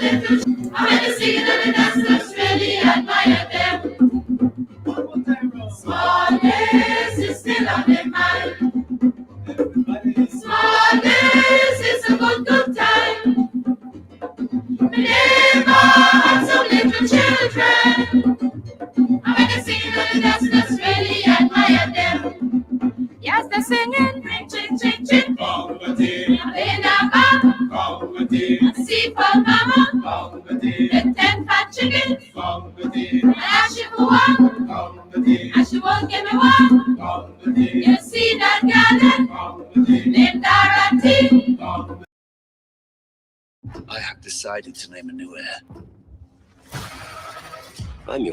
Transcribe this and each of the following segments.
when they sing it and the dancers really admire them. Smallness is still on their mind. Smallness is a good time. My neighbor had some little children, and when they sing it and the dancers really admire them. Yes, they're singing. Ching, ching, ching. Playing a bop. See for mama. The 10 fat chickens. And as she go on, and she won't give me one. You see that garden named Dorothy. I have decided to name a new heir. I'm your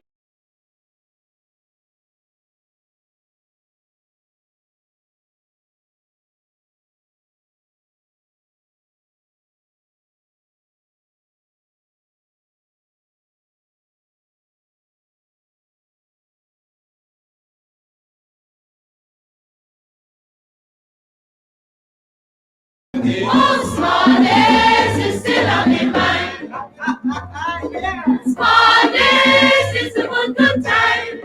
Oh, smallness is still on my mind. Smallness is a good time.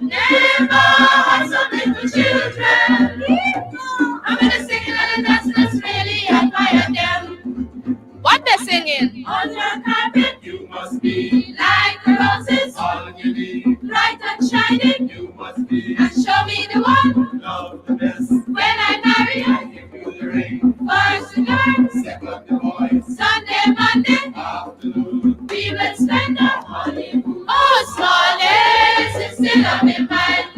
Never had some little children. I'm gonna sing it and the dancers really admire them. What they're singing? On your carpet, you must be like the roses, all you need, bright and shining. You must be, and show me the one, love the best. When I marry, I give you the ring. First the girl, second the boys. Sunday, Monday, afternoon, we will spend our honeymoon. Oh, smallness is still on my mind.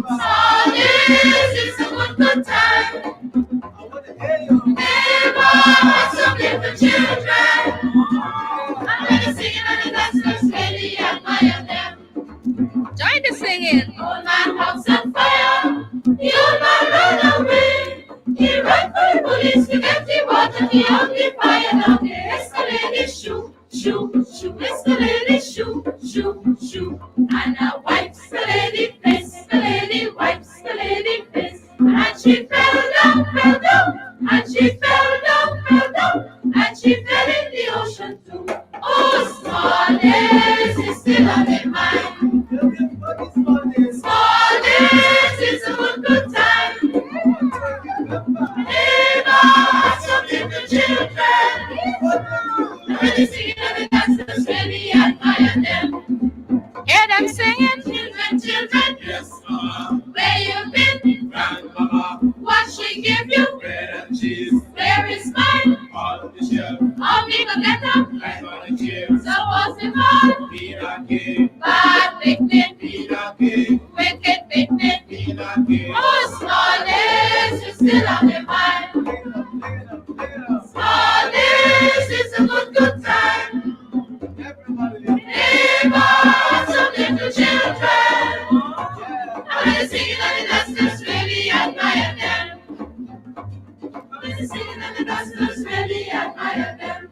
Smallness is a good time. Never had some little children. I'm gonna sing it and the dancers really admire them. Join the singing. Old man house on fire. The old man ran away. He ran for the police to get the water. He only fire down the escalator. Shoo, shoo, shoo. Escalator, shoo, shoo, shoo. And I wipes the lady face. The lady wipes the lady face. And she fell down, and she fell down, and she fell in the ocean too. Oh, smallness is still on their mind. Smallness is a good time. Never had some little children. And when they sing it and the dancers really admire them. Hear them singing? Children, children, yes, mama. Where you been? Grandmama. What she give you? Bread and cheese. Where is mine? On the shelf. How me go get up? I'm on a chair. So what's the call? Peanut cake. Bad picnic. Peanut cake. Wicked picnic. Peanut cake. Oh, smallness is still on the mind. Smallness is a good time. Never had some little children. I'm gonna sing it and the dancers really admire them. I'm gonna sing it and the dancers really admire them.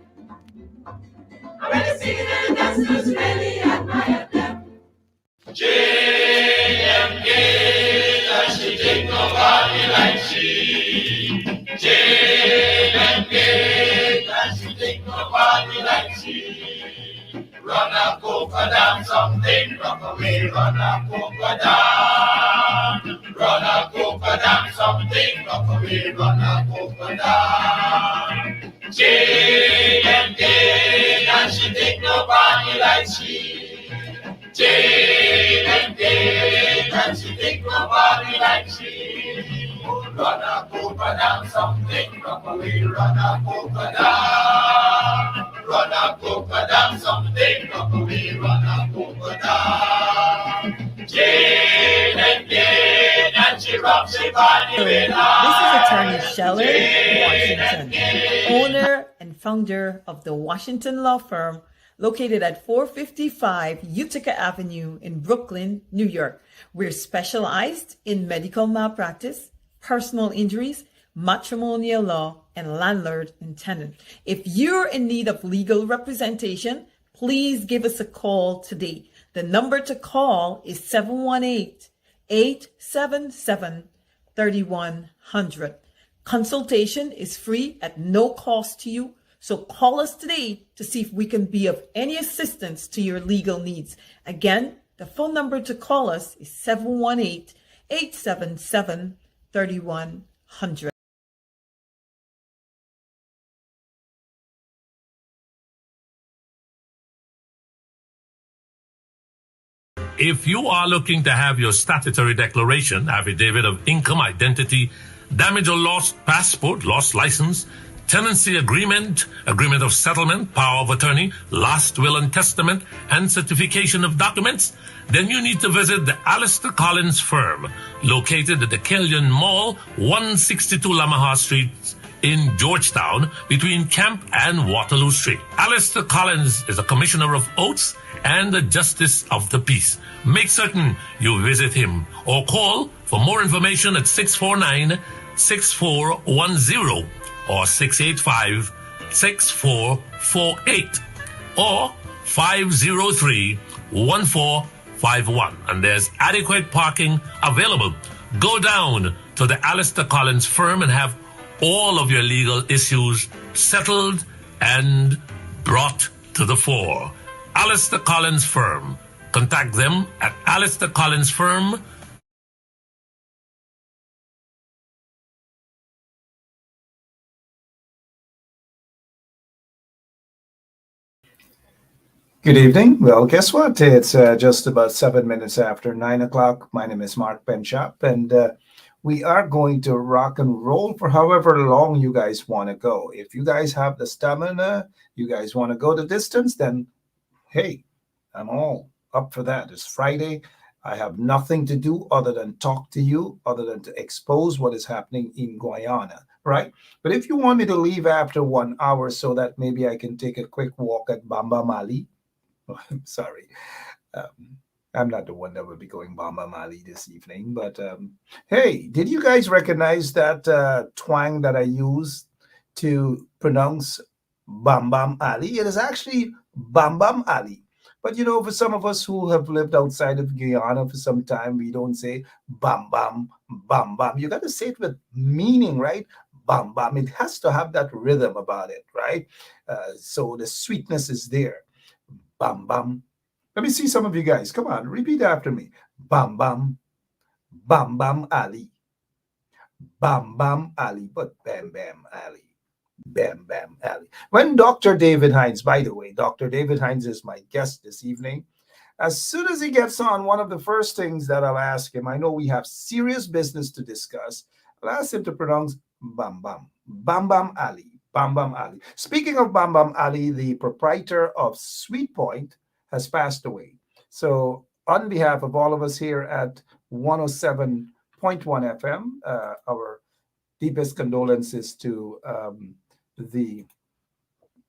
I'm gonna sing it and the dancers really admire them. JMK, that she take nobody like she. JMK, that she take nobody like she. Run a polka down something, rock away, run a polka down. Run a polka down something, rock away, run a polka down. JMK, and she take nobody like she. JMK, and she take nobody like she. Run a polka down something, rock away, run a polka down. Run a polka down something, rock away, run a polka down. JMK, and she rocks her body with This is Attorney Shelley Washington, owner and founder of the Washington Law Firm, located at 455 Utica Avenue in Brooklyn, New York. We're specialized in medical malpractice, personal injuries, matrimonial law, and landlord and tenant. If you're in need of legal representation, please give us a call today. The number to call is 718-877-3100. Consultation is free at no cost to you, So call us today to see if we can be of any assistance to your legal needs. Again, the phone number to call us is 718-877-3100. If you are looking to have your statutory declaration, affidavit of income, identity, damage or lost passport, lost license, tenancy agreement, agreement of settlement, power of attorney, last will and testament, and certification of documents, then you need to visit the Alistair Collins firm, located at the Killian Mall, 162 Lamaha Street, in Georgetown, between Camp and Waterloo Street. Alistair Collins is a commissioner of oaths and a justice of the peace. Make certain you visit him or call for more information at 649-6410 or 685-6448 or 503-1451. And there's adequate parking available. Go down to the Alistair Collins firm and have all of your legal issues settled and brought to the fore. Alistair Collins Firm. Contact them at Alistair Collins Firm. Good evening. Well, guess what? It's just about 7 minutes after 9 o'clock. My name is Mark Benchop, and we are going to rock and roll for however long you guys want to go. If you guys have the stamina, you guys want to go the distance, then hey, I'm all up for that. It's Friday. I have nothing to do other than talk to you, other than to expose what is happening in Guyana, right? But if you want me to leave after 1 hour so that maybe I can take a quick walk at Bamba Mali, I'm sorry. I'm not the one that will be going Bamba Mali this evening, but hey, did you guys recognize that twang that I use to pronounce Bam Bam Ali? It is actually Bam Bam Ali. But you know, for some of us who have lived outside of Guyana for some time, we don't say Bam Bam, Bam Bam. You got to say it with meaning, right? Bam Bam. It has to have that rhythm about it, right? So the sweetness is there. Bam Bam. Let me see some of you guys. Come on, repeat after me. Bam Bam, Bam Bam Ali. Bam Bam Ali, but Bam Bam Ali. Bam Bam Ali. When Dr. David Hines, by the way, Dr. David Hines is my guest this evening. As soon as he gets on, one of the first things that I'll ask him, I know we have serious business to discuss, I'll ask him to pronounce Bam Bam. Bam Bam Ali. Bam Bam Ali. Speaking of Bam Bam Ali, the proprietor of Sweet Point has passed away. So on behalf of all of us here at 107.1 FM, our deepest condolences to the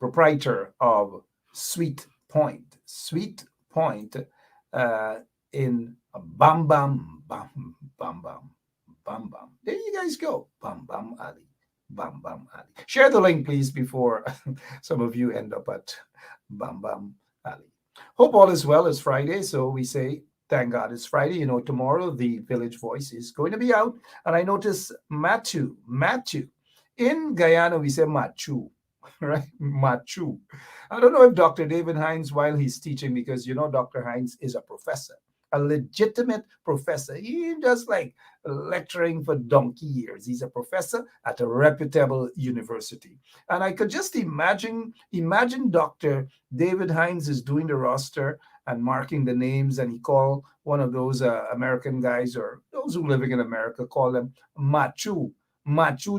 proprietor of Sweet Point. Sweet Point in Bam Bam, Bam Bam Bam, Bam Bam. There you guys go. Bam Bam Ali. Bam Bam Ali. Share the link, please, before some of you end up at Bam Bam Ali. Hope all is well. It's Friday, so we say, thank God it's Friday. You know, tomorrow the Village Voice is going to be out. And I notice Matthew. In Guyana, we say Machu, right? Machu. I don't know if Dr. David Hines, while he's teaching, because, you know, Dr. Hines is a professor, a legitimate professor. He just like lecturing for donkey years. He's a professor at a reputable university. And I could just imagine Dr. David Hines is doing the roster and marking the names, and he called one of those American guys, or those who living in America, call them Machu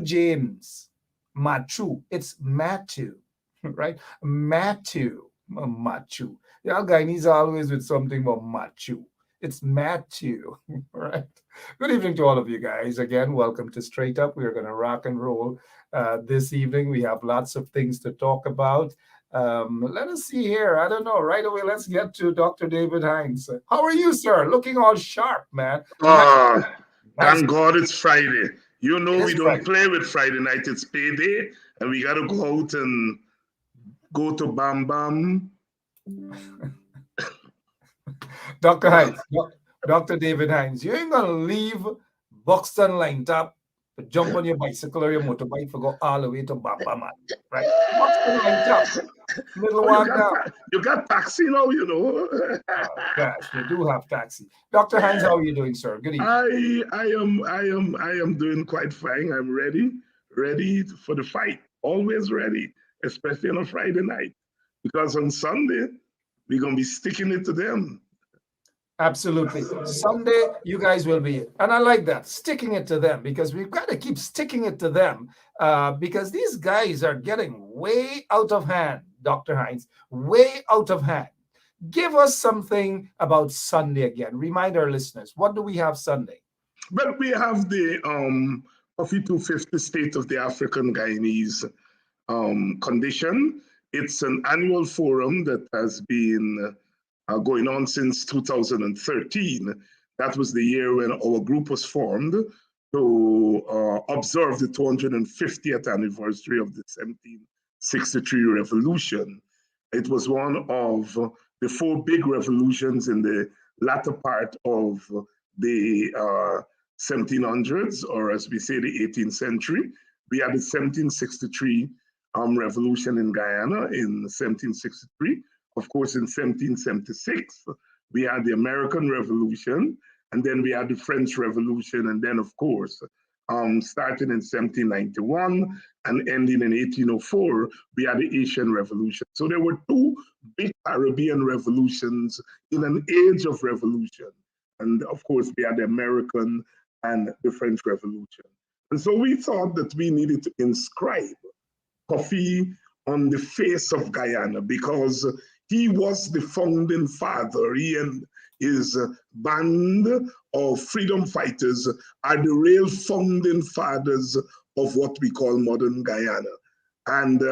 James. Machu. It's Matthew, right? Matthew. Y'all Guyanese always with something about Machu. It's Matthew, right? Good evening to all of you guys. Again, welcome to Straight Up. We're going to rock and roll this evening. We have lots of things to talk about. Let us see here. I don't know. Right away, let's get to Dr. David Hines. How are you, sir? Looking all sharp, man. Thank God it's Friday. You know we don't play with Friday night. It's payday, and we got to go out and go to Bam Bam. Dr. Hines, Dr. David Hines, you ain't going to leave Buxton Line Top to jump on your bicycle or your motorbike for go all the way to Bamba Man, right? What's the line jump? Little Oh, walk down. you got taxi now, you know. Gosh, you do have taxi. Dr. Hines, how are you doing, sir? Good evening. I am doing quite fine. I'm ready for the fight. Always ready, especially on a Friday night, because on Sunday we're gonna be sticking it to them. Absolutely. Sunday, you guys will be, and I like that, sticking it to them, because we've got to keep sticking it to them because these guys are getting way out of hand, Dr. Hines, way out of hand. Give us something about Sunday again. Remind our listeners, what do we have Sunday? Well, we have the Coffee 250 State of the African Guyanese condition. It's an annual forum that has been going on since 2013. That was the year when our group was formed to observe the 250th anniversary of the 1763 revolution. It was one of the four big revolutions in the latter part of the 1700s, or as we say, the 18th century. We had the 1763 revolution in Guyana in 1763. Of course, in 1776, we had the American Revolution, and then we had the French Revolution, and then, of course, starting in 1791 and ending in 1804, we had the Asian Revolution. So there were two big Caribbean revolutions in an age of revolution. And of course, we had the American and the French Revolution. And so we thought that we needed to inscribe Kofi on the face of Guyana, because he was the founding father. He and his band of freedom fighters are the real founding fathers of what we call modern Guyana. And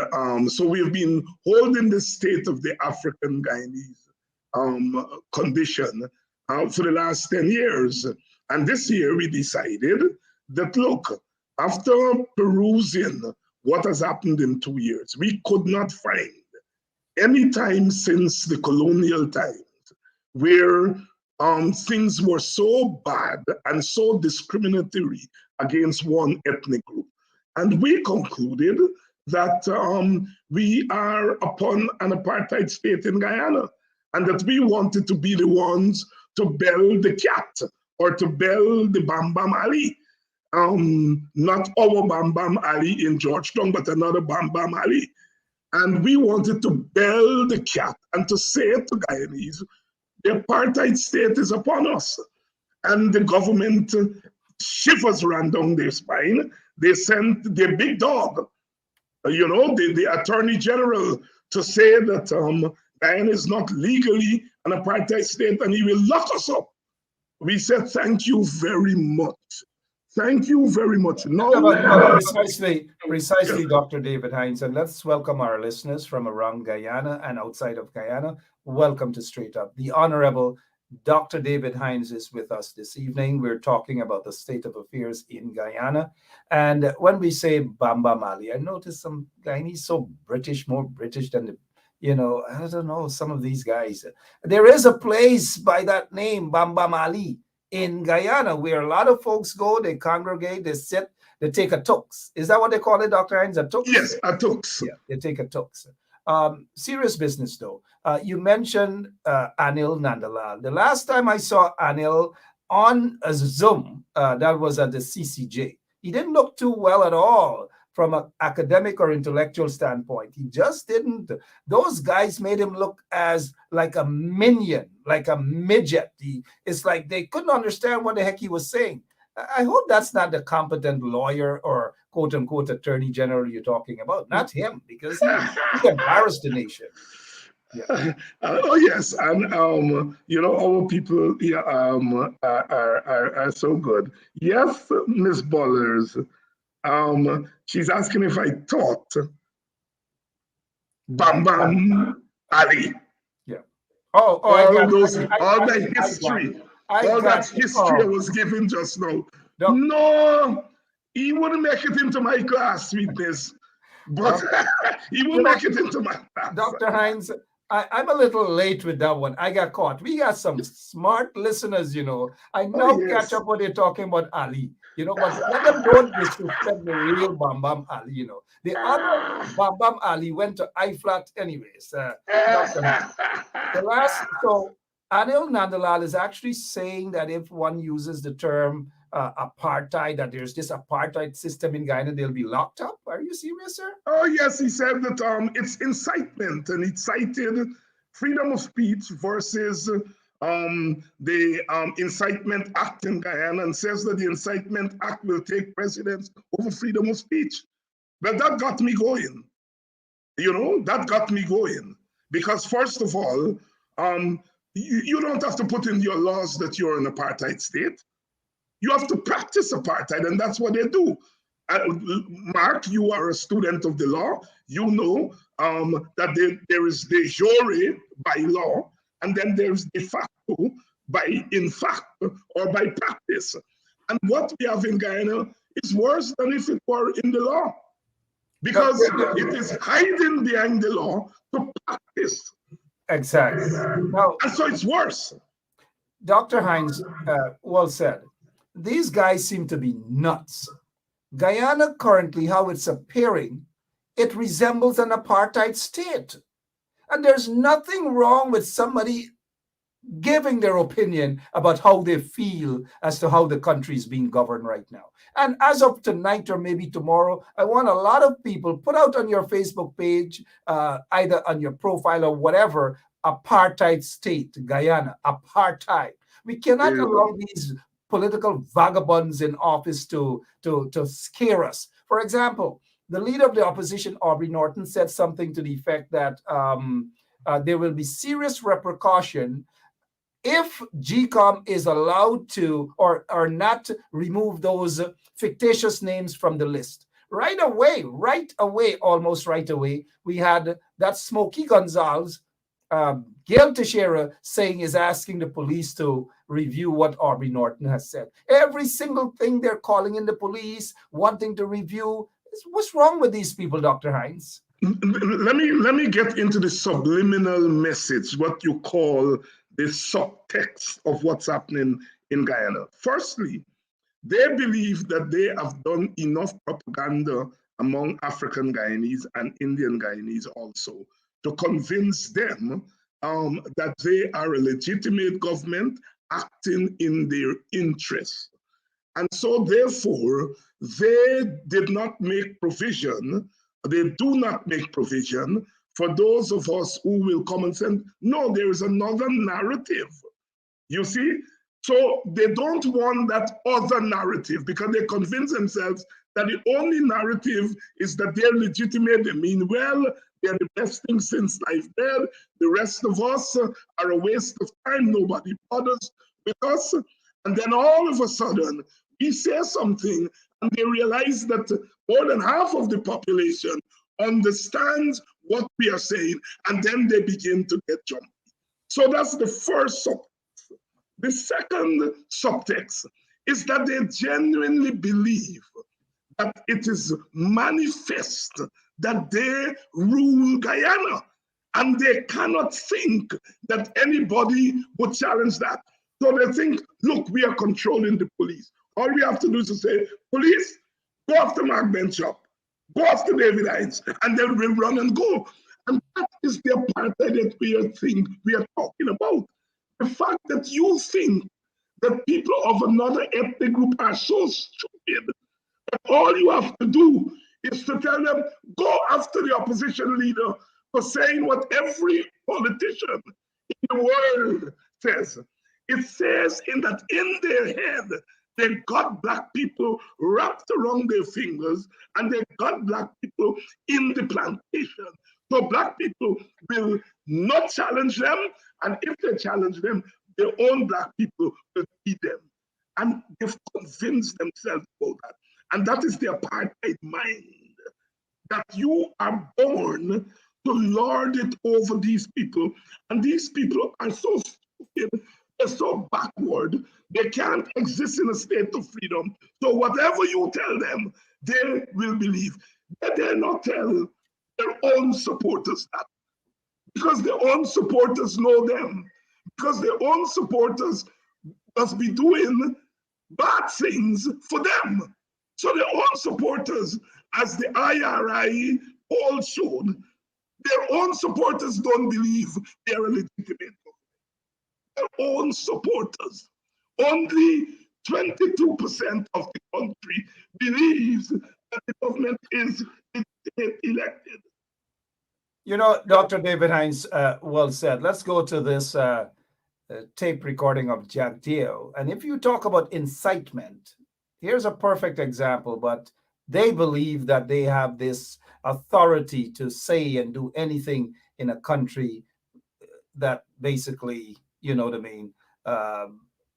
so we've been holding the state of the African Guyanese condition for the last 10 years. And this year we decided that, look, after perusing what has happened in 2 years, we could not find any time since the colonial times where things were so bad and so discriminatory against one ethnic group. And we concluded that we are upon an apartheid state in Guyana, and that we wanted to be the ones to bell the cat or to bell the Bam Bam Ali. Not our Bam Bam Ali in Georgetown, but another Bam Bam Ali. And we wanted to bell the cat and to say to Guyanese, the apartheid state is upon us. And the government shivers ran down their spine. They sent their big dog, the Attorney General, to say that Guyana is not legally an apartheid state and he will lock us up. We said, thank you very much. Thank you very much. No, precisely, Dr. David Hines, and let's welcome our listeners from around Guyana and outside of Guyana. Welcome to Straight Up. The Honorable Dr. David Hines is with us this evening. We're talking about the state of affairs in Guyana. And when we say Bamba Mali, I noticed some Guyanese so British, more British than the, I don't know, some of these guys. There is a place by that name, Bamba Mali, in Guyana, where a lot of folks go, they congregate, they sit, they take a tux. Is that what they call it, Dr. Hines, a tux? Yes, a tux. Yeah, they take a tux. Serious business, though. You mentioned Anil Nandalal. The last time I saw Anil on a Zoom, that was at the CCJ. He didn't look too well at all from an academic or intellectual standpoint. He just didn't. Those guys made him look as like a minion, like a midget. It's like they couldn't understand what the heck he was saying. I hope that's not the competent lawyer or quote unquote attorney general you're talking about. Not him, because he embarrassed the nation. Yeah. Oh yes, and our people are so good. Yes, Miss Bollers. She's asking if I taught Bam Bam Ali. Yeah. All that history I was given just now. No, he wouldn't make it into my class with this, but he will make it into my class. Dr. Hines, I'm a little late with that one. I got caught. We got some smart listeners, I now catch up what they're talking about Ali. But let them don't disrespect the real Bam Bam Ali. The other Bam Bam Ali went to I flat anyways. So Anil Nandalal is actually saying that if one uses the term apartheid, that there's this apartheid system in Guyana, they'll be locked up. Are you serious, sir? Oh yes, he said that it's incitement, and he cited freedom of speech versus the Incitement Act in Guyana, and says that the Incitement Act will take precedence over freedom of speech. But that got me going. That got me going. Because first of all, you don't have to put in your laws that you're an apartheid state. You have to practice apartheid, and that's what they do. Mark, you are a student of the law. You know that there is de jure by law, and then there's de facto by in fact or by practice. And what we have in Guyana is worse than if it were in the law, because it is hiding behind the law to practice. Exactly. Now, and so it's worse. Dr. Hines, well said. These guys seem to be nuts. Guyana currently, how it's appearing, it resembles an apartheid state. And there's nothing wrong with somebody giving their opinion about how they feel as to how the country is being governed right now. And as of tonight or maybe tomorrow, I want a lot of people put out on your Facebook page, either on your profile or whatever, apartheid state, Guyana, apartheid. We cannot allow these political vagabonds in office to scare us. For example, the leader of the opposition, Aubrey Norton, said something to the effect that there will be serious repercussion if GCOM is allowed to or not remove those fictitious names from the list. Right away, almost right away, we had that Smokey Gonzalez, Gail Teixeira saying is asking the police to review what Aubrey Norton has said. Every single thing they're calling in the police, wanting to review. What's wrong with these people, Dr. Hines? Let me get into the subliminal message, what you call the subtext of what's happening in Guyana. Firstly, they believe that they have done enough propaganda among African Guyanese and Indian Guyanese also to convince them that they are a legitimate government acting in their interest. And so therefore, they did not make provision, they do not make provision for those of us who will come and say, no, there is another narrative. You see? So they don't want that other narrative because they convince themselves that the only narrative is that they're legitimate, they mean well, they're the best thing since life dead. The rest of us are a waste of time, nobody bothers with us. And then all of a sudden, we say something and they realize that more than half of the population understands what we are saying, and then they begin to get jumpy. So that's the first subtext. The second subtext is that they genuinely believe that it is manifest that they rule Guyana, and they cannot think that anybody would challenge that. So they think, look, we are controlling the police. All we have to do is to say, police, go after Mark Benchop, go after David Hines, and then we'll run and go. And that is the apartheid that we are talking about. The fact that you think that people of another ethnic group are so stupid that all you have to do is to tell them, go after the opposition leader for saying what every politician in the world says. It says in their head, they got black people wrapped around their fingers, and they got black people in the plantation. So black people will not challenge them, and if they challenge them, their own black people will beat them. And they've convinced themselves about that. And that is the apartheid mind, that you are born to lord it over these people. And these people are so stupid, they're so backward, they can't exist in a state of freedom. So whatever you tell them, they will believe. They dare not tell their own supporters that, because their own supporters know them, because their own supporters must be doing bad things for them. So their own supporters, as the IRI all showed, their own supporters don't believe they're a legitimate government. Their own supporters. Only 22% of the country believes that the government is elected. You know, Dr. David Hines, well said. Let's go to this tape recording of Jack Dio. And if you talk about incitement, here's a perfect example, but they believe that they have this authority to say and do anything in a country that basically, you know what I mean,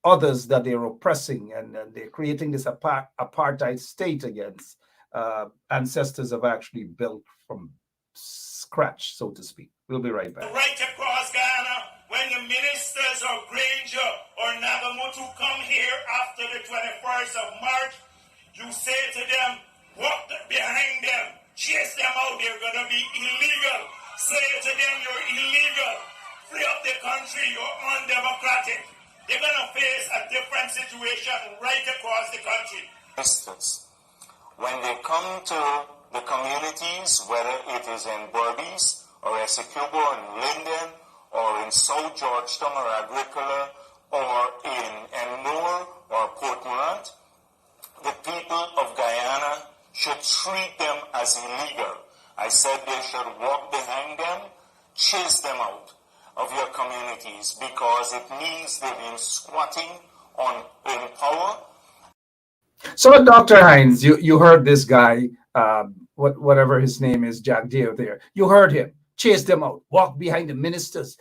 others that they're oppressing, and they're creating this apartheid state against ancestors have actually built from scratch, so to speak. We'll be right back. Right across Ghana, when the ministers of Granger or Nagamutu come here after the 21st of March, you say to them, walk behind them, chase them out, they're going to be illegal. Say to them, you're illegal. Free up the country, you're undemocratic. They're going to face a different situation right across the country. When they come to the communities, whether it is in Berbice or Essecubo and Linden or in South Georgetown or Agricola or in Ennore or Port Morant, the people of Guyana should treat them as illegal. I said they should walk behind them, chase them out of your communities, because it means they've been squatting in power. So, Dr. Hines, you heard this guy, whatever his name is, Jack Dio there. You heard him. Chase them out. Walk behind the ministers,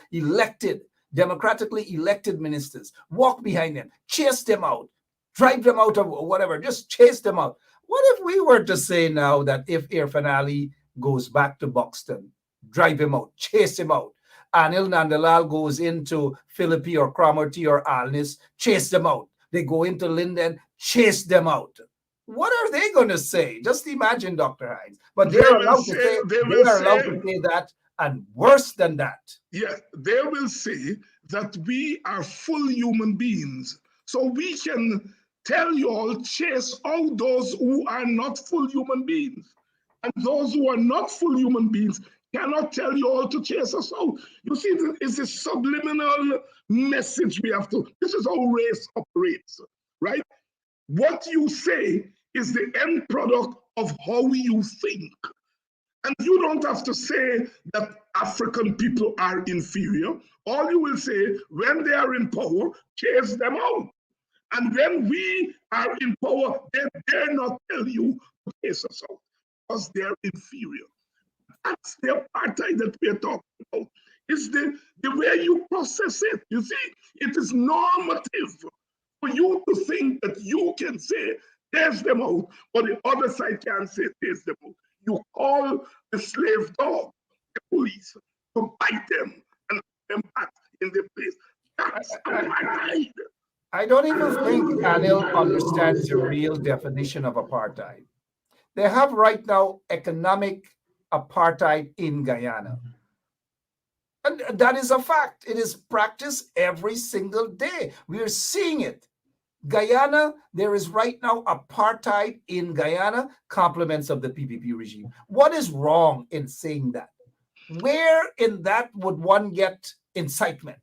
democratically elected ministers. Walk behind them. Chase them out. Drive them out of whatever. Just chase them out. What if we were to say now that if Irfan Ali goes back to Buxton, drive him out, chase him out. Anil Nandalal goes into Philippi or Cromarty or Alnis, chase them out. They go into Linden, chase them out. What are they going to say? Just imagine, Dr. Hines. But they're allowed to say that, and worse than that. Yes, they will say that we are full human beings. So we can tell you all, chase out those who are not full human beings. And those who are not full human beings cannot tell you all to chase us out. You see, it's a subliminal message we have to. This is how race operates, right? What you say is the end product of how you think. And you don't have to say that African people are inferior. All you will say, when they are in power, chase them out. And when we are in power, they dare not tell you to chase us out, because they're inferior. That's the apartheid that we're talking about. It's the way you process it. You see, it is normative for you to think that you can say, chase them out, but the other side can't say, chase them out. You call the slave dog, the police, to bite them and put them back in their place. That's apartheid. I don't even think Anil understands the real definition of apartheid. They have right now economic apartheid in Guyana. And that is a fact. It is practiced every single day. We are seeing it. Guyana, there is right now apartheid in Guyana, compliments of the PPP regime. What is wrong in saying that? Where in that would one get incitement?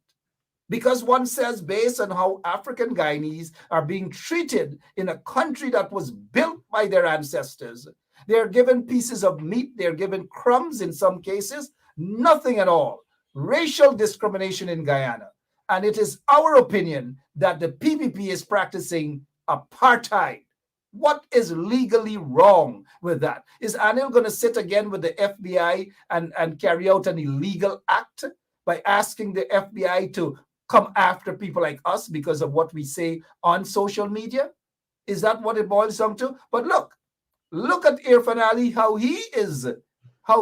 Because one says, based on how African Guyanese are being treated in a country that was built by their ancestors, they're given pieces of meat, they're given crumbs in some cases, nothing at all. Racial discrimination in Guyana. And it is our opinion that the PPP is practicing apartheid. What is legally wrong with that? Is Anil going to sit again with the FBI and carry out an illegal act by asking the FBI to come after people like us because of what we say on social media? Is that what it boils down to? But look at Irfan Ali, how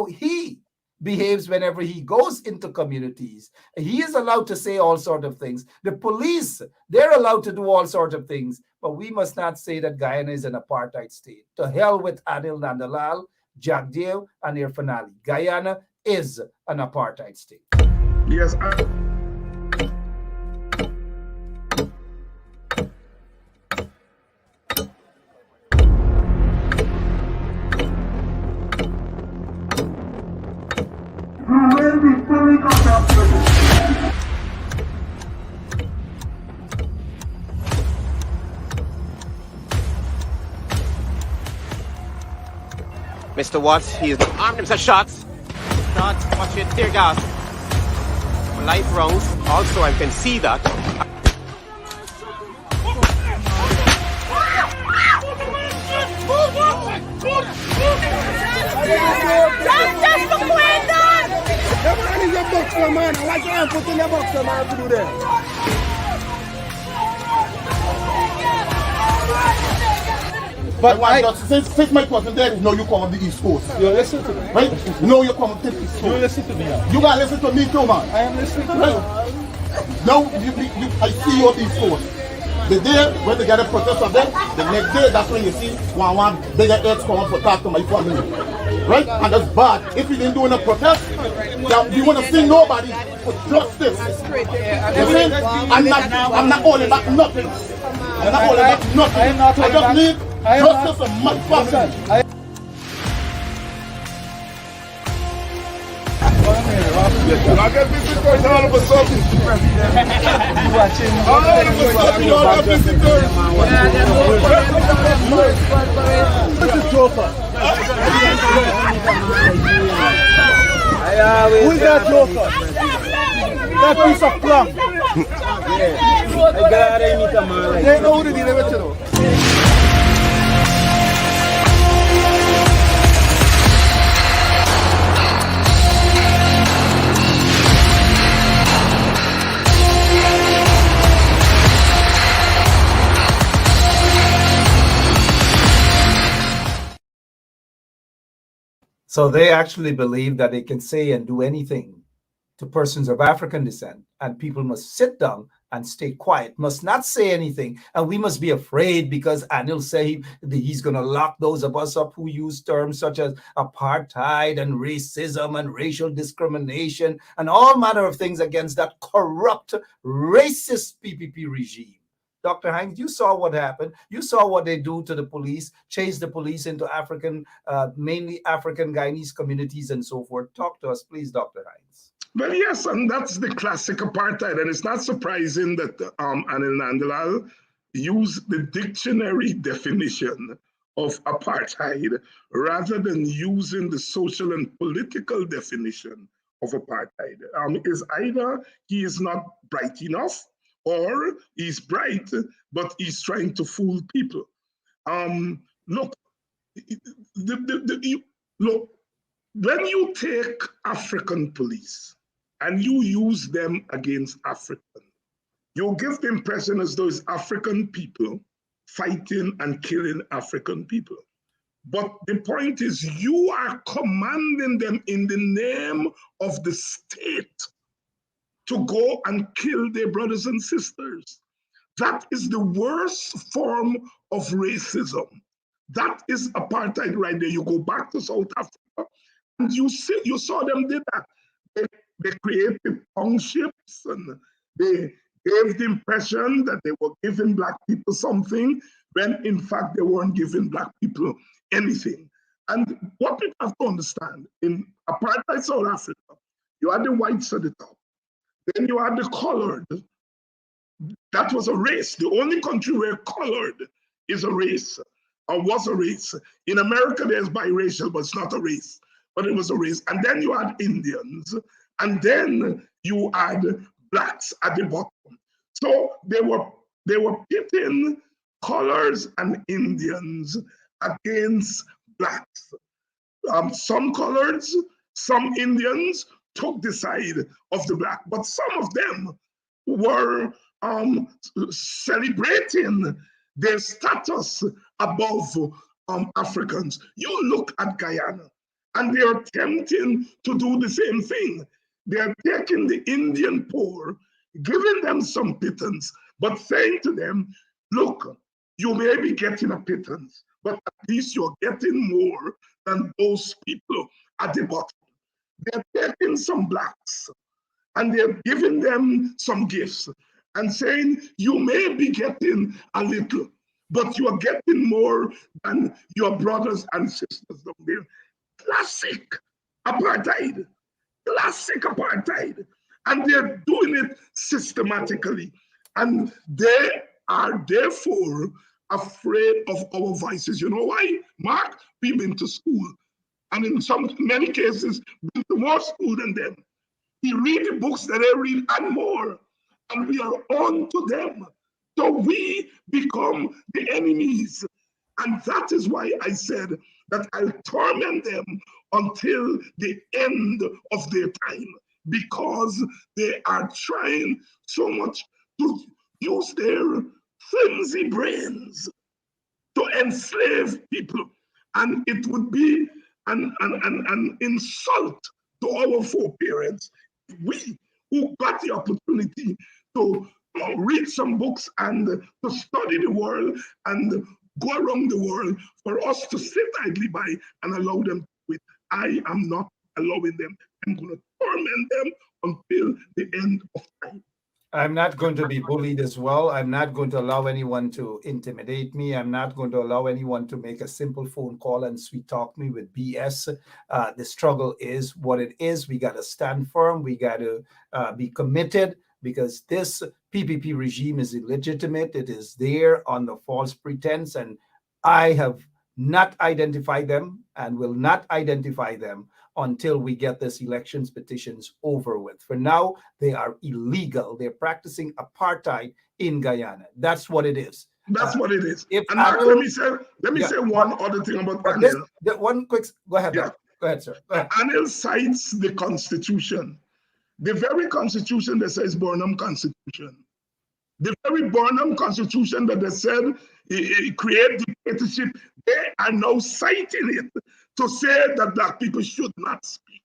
he behaves whenever he goes into communities. He is allowed to say all sorts of things. The police, they're allowed to do all sorts of things, but we must not say that Guyana is an apartheid state. To hell with Anil Nandalal, Jack Dio, and Irfan Ali. Guyana is an apartheid state. Yes. to what he is armed himself shots. Shots, watch it, tear gas. Live rounds. Also, I can see that. Just for Quentin! Everyone is a boxer, man. Why can't put in a boxer, man, to do that? But since my question there is no, you come on the East Coast. You listen to me. Right? No, you come on the East Coast. You listen to me. You gotta listen to me too, man. I am listening to you. Now, I see you on the East Coast. The day when they get a protest of them, the next day, that's when you see one bigger heads come up to talk to my family. Right? And that's bad. If you didn't do a protest, you want to see nobody for justice. You see? I'm not holding back nothing. I'm not holding back nothing. I just need justice for my family. I get visitors all of a sudden. All of a sudden, you all have visitors. This is Joker. Who is that Joker? That piece of plum. They know who they did it to. So they actually believe that they can say and do anything to persons of African descent, and people must sit down and stay quiet, must not say anything, and we must be afraid because Anil say he's going to lock those of us up who use terms such as apartheid and racism and racial discrimination and all manner of things against that corrupt, racist PPP regime. Dr. Hines, you saw what happened. You saw what they do to the police, chase the police into African, mainly African Guyanese communities and so forth. Talk to us, please, Dr. Hines. Well, yes, and that's the classic apartheid. And it's not surprising that Anil Nandlal used the dictionary definition of apartheid rather than using the social and political definition of apartheid. Is either he is not bright enough, or he's bright, but he's trying to fool people. Look, look, when you take African police and you use them against African, you give the impression as though it's African people fighting and killing African people. But the point is, you are commanding them in the name of the state to go and kill their brothers and sisters. That is the worst form of racism. That is apartheid right there. You go back to South Africa, and you saw them did that. They created townships, and they gave the impression that they were giving Black people something, when in fact they weren't giving Black people anything. And what people have to understand, in apartheid South Africa, you had the whites at the top. Then you had the colored. That was a race. The only country where colored is a race, or was a race. In America, there's biracial, but it's not a race. But it was a race. And then you had Indians, and then you had Blacks at the bottom. So they were pitting colors and Indians against Blacks. Some coloreds, some Indians took the side of the Black, but some of them were celebrating their status above Africans. You look at Guyana, and they are attempting to do the same thing. They are taking the Indian poor, giving them some pittance, but saying to them, look, you may be getting a pittance, but at least you're getting more than those people at the bottom. They're taking some Blacks and they're giving them some gifts and saying, you may be getting a little, but you are getting more than your brothers and sisters down there. Classic apartheid. Classic apartheid. And they're doing it systematically. And they are therefore afraid of our voices. You know why, Mark? We've been to school. and in many cases, bring to more school than them. He read the books that they read and more, and we are on to them. So we become the enemies. And that is why I said that I'll torment them until the end of their time, because they are trying so much to use their flimsy brains to enslave people. And it would be an insult to our foreparents if we, who got the opportunity to read some books and to study the world and go around the world, for us to sit idly by and allow them to do it. I am not allowing them. I'm going to torment them until the end of time. I'm not going to be bullied as well. I'm not going to allow anyone to intimidate me. I'm not going to allow anyone to make a simple phone call and sweet talk me with BS. The struggle is what it is. We got to stand firm. We got to be committed, because this PPP regime is illegitimate. It is there on the false pretense, and I have not identified them and will not identify them until we get this elections petitions over with. For now, they are illegal. They're practicing apartheid in Guyana. That's what it is. That's what it is. If And Mark, let me say one other thing about Anil. One quick, go ahead. Yeah. Go ahead, sir. Go ahead. Anil cites the Constitution, the very Constitution that says Burnham Constitution. The very Burnham Constitution that they said create dictatorship, they are now citing it to say that Black people should not speak.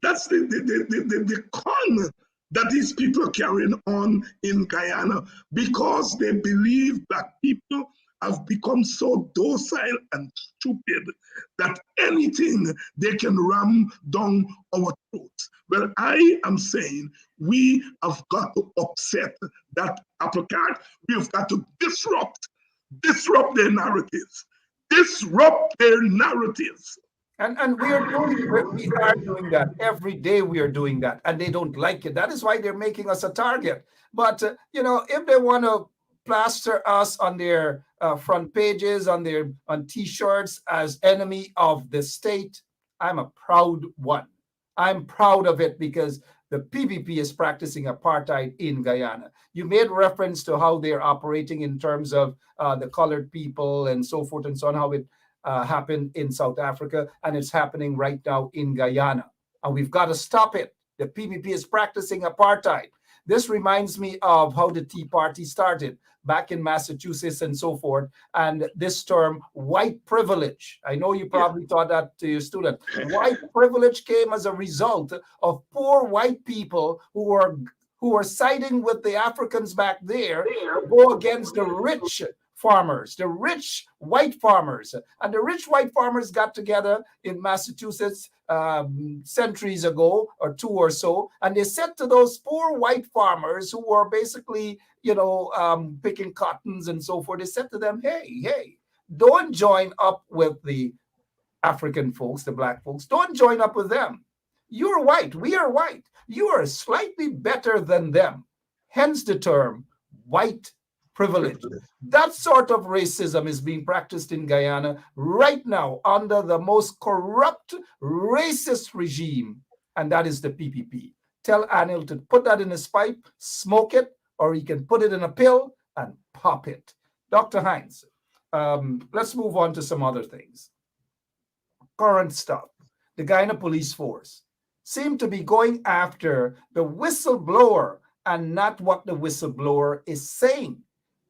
That's the con that these people are carrying on in Guyana, because they believe Black people have become so docile and stupid that anything they can ram down our throats. Well, I am saying we have got to upset that apple cart. We have got to disrupt their narratives. Disrupt their narratives. And we are doing that every day. We are doing that, and they don't like it. That is why they're making us a target. But if they want to plaster us on their front pages, on T-shirts as enemy of the state, I'm a proud one. I'm proud of it, because the PPP is practicing apartheid in Guyana. You made reference to how they're operating in terms of the colored people and so forth and so on, how it happened in South Africa, and it's happening right now in Guyana. And we've got to stop it. The PPP is practicing apartheid. This reminds me of how the Tea Party started back in Massachusetts and so forth. And this term, white privilege. I know you probably taught that to your students. White privilege came as a result of poor white people who were siding with the Africans back there to go against the rich farmers, the rich white farmers. And the rich white farmers got together in Massachusetts centuries ago, or two or so, and they said to those poor white farmers who were basically, picking cottons and so forth, they said to them, hey, don't join up with the African folks, the Black folks. Don't join up with them. You're white. We are white. You are slightly better than them. Hence the term white privilege. That sort of racism is being practiced in Guyana right now under the most corrupt, racist regime, and that is the PPP. Tell Anil to put that in his pipe, smoke it, or he can put it in a pill and pop it. Dr. Hines, let's move on to some other things. Current stuff. The Guyana police force seem to be going after the whistleblower and not what the whistleblower is saying.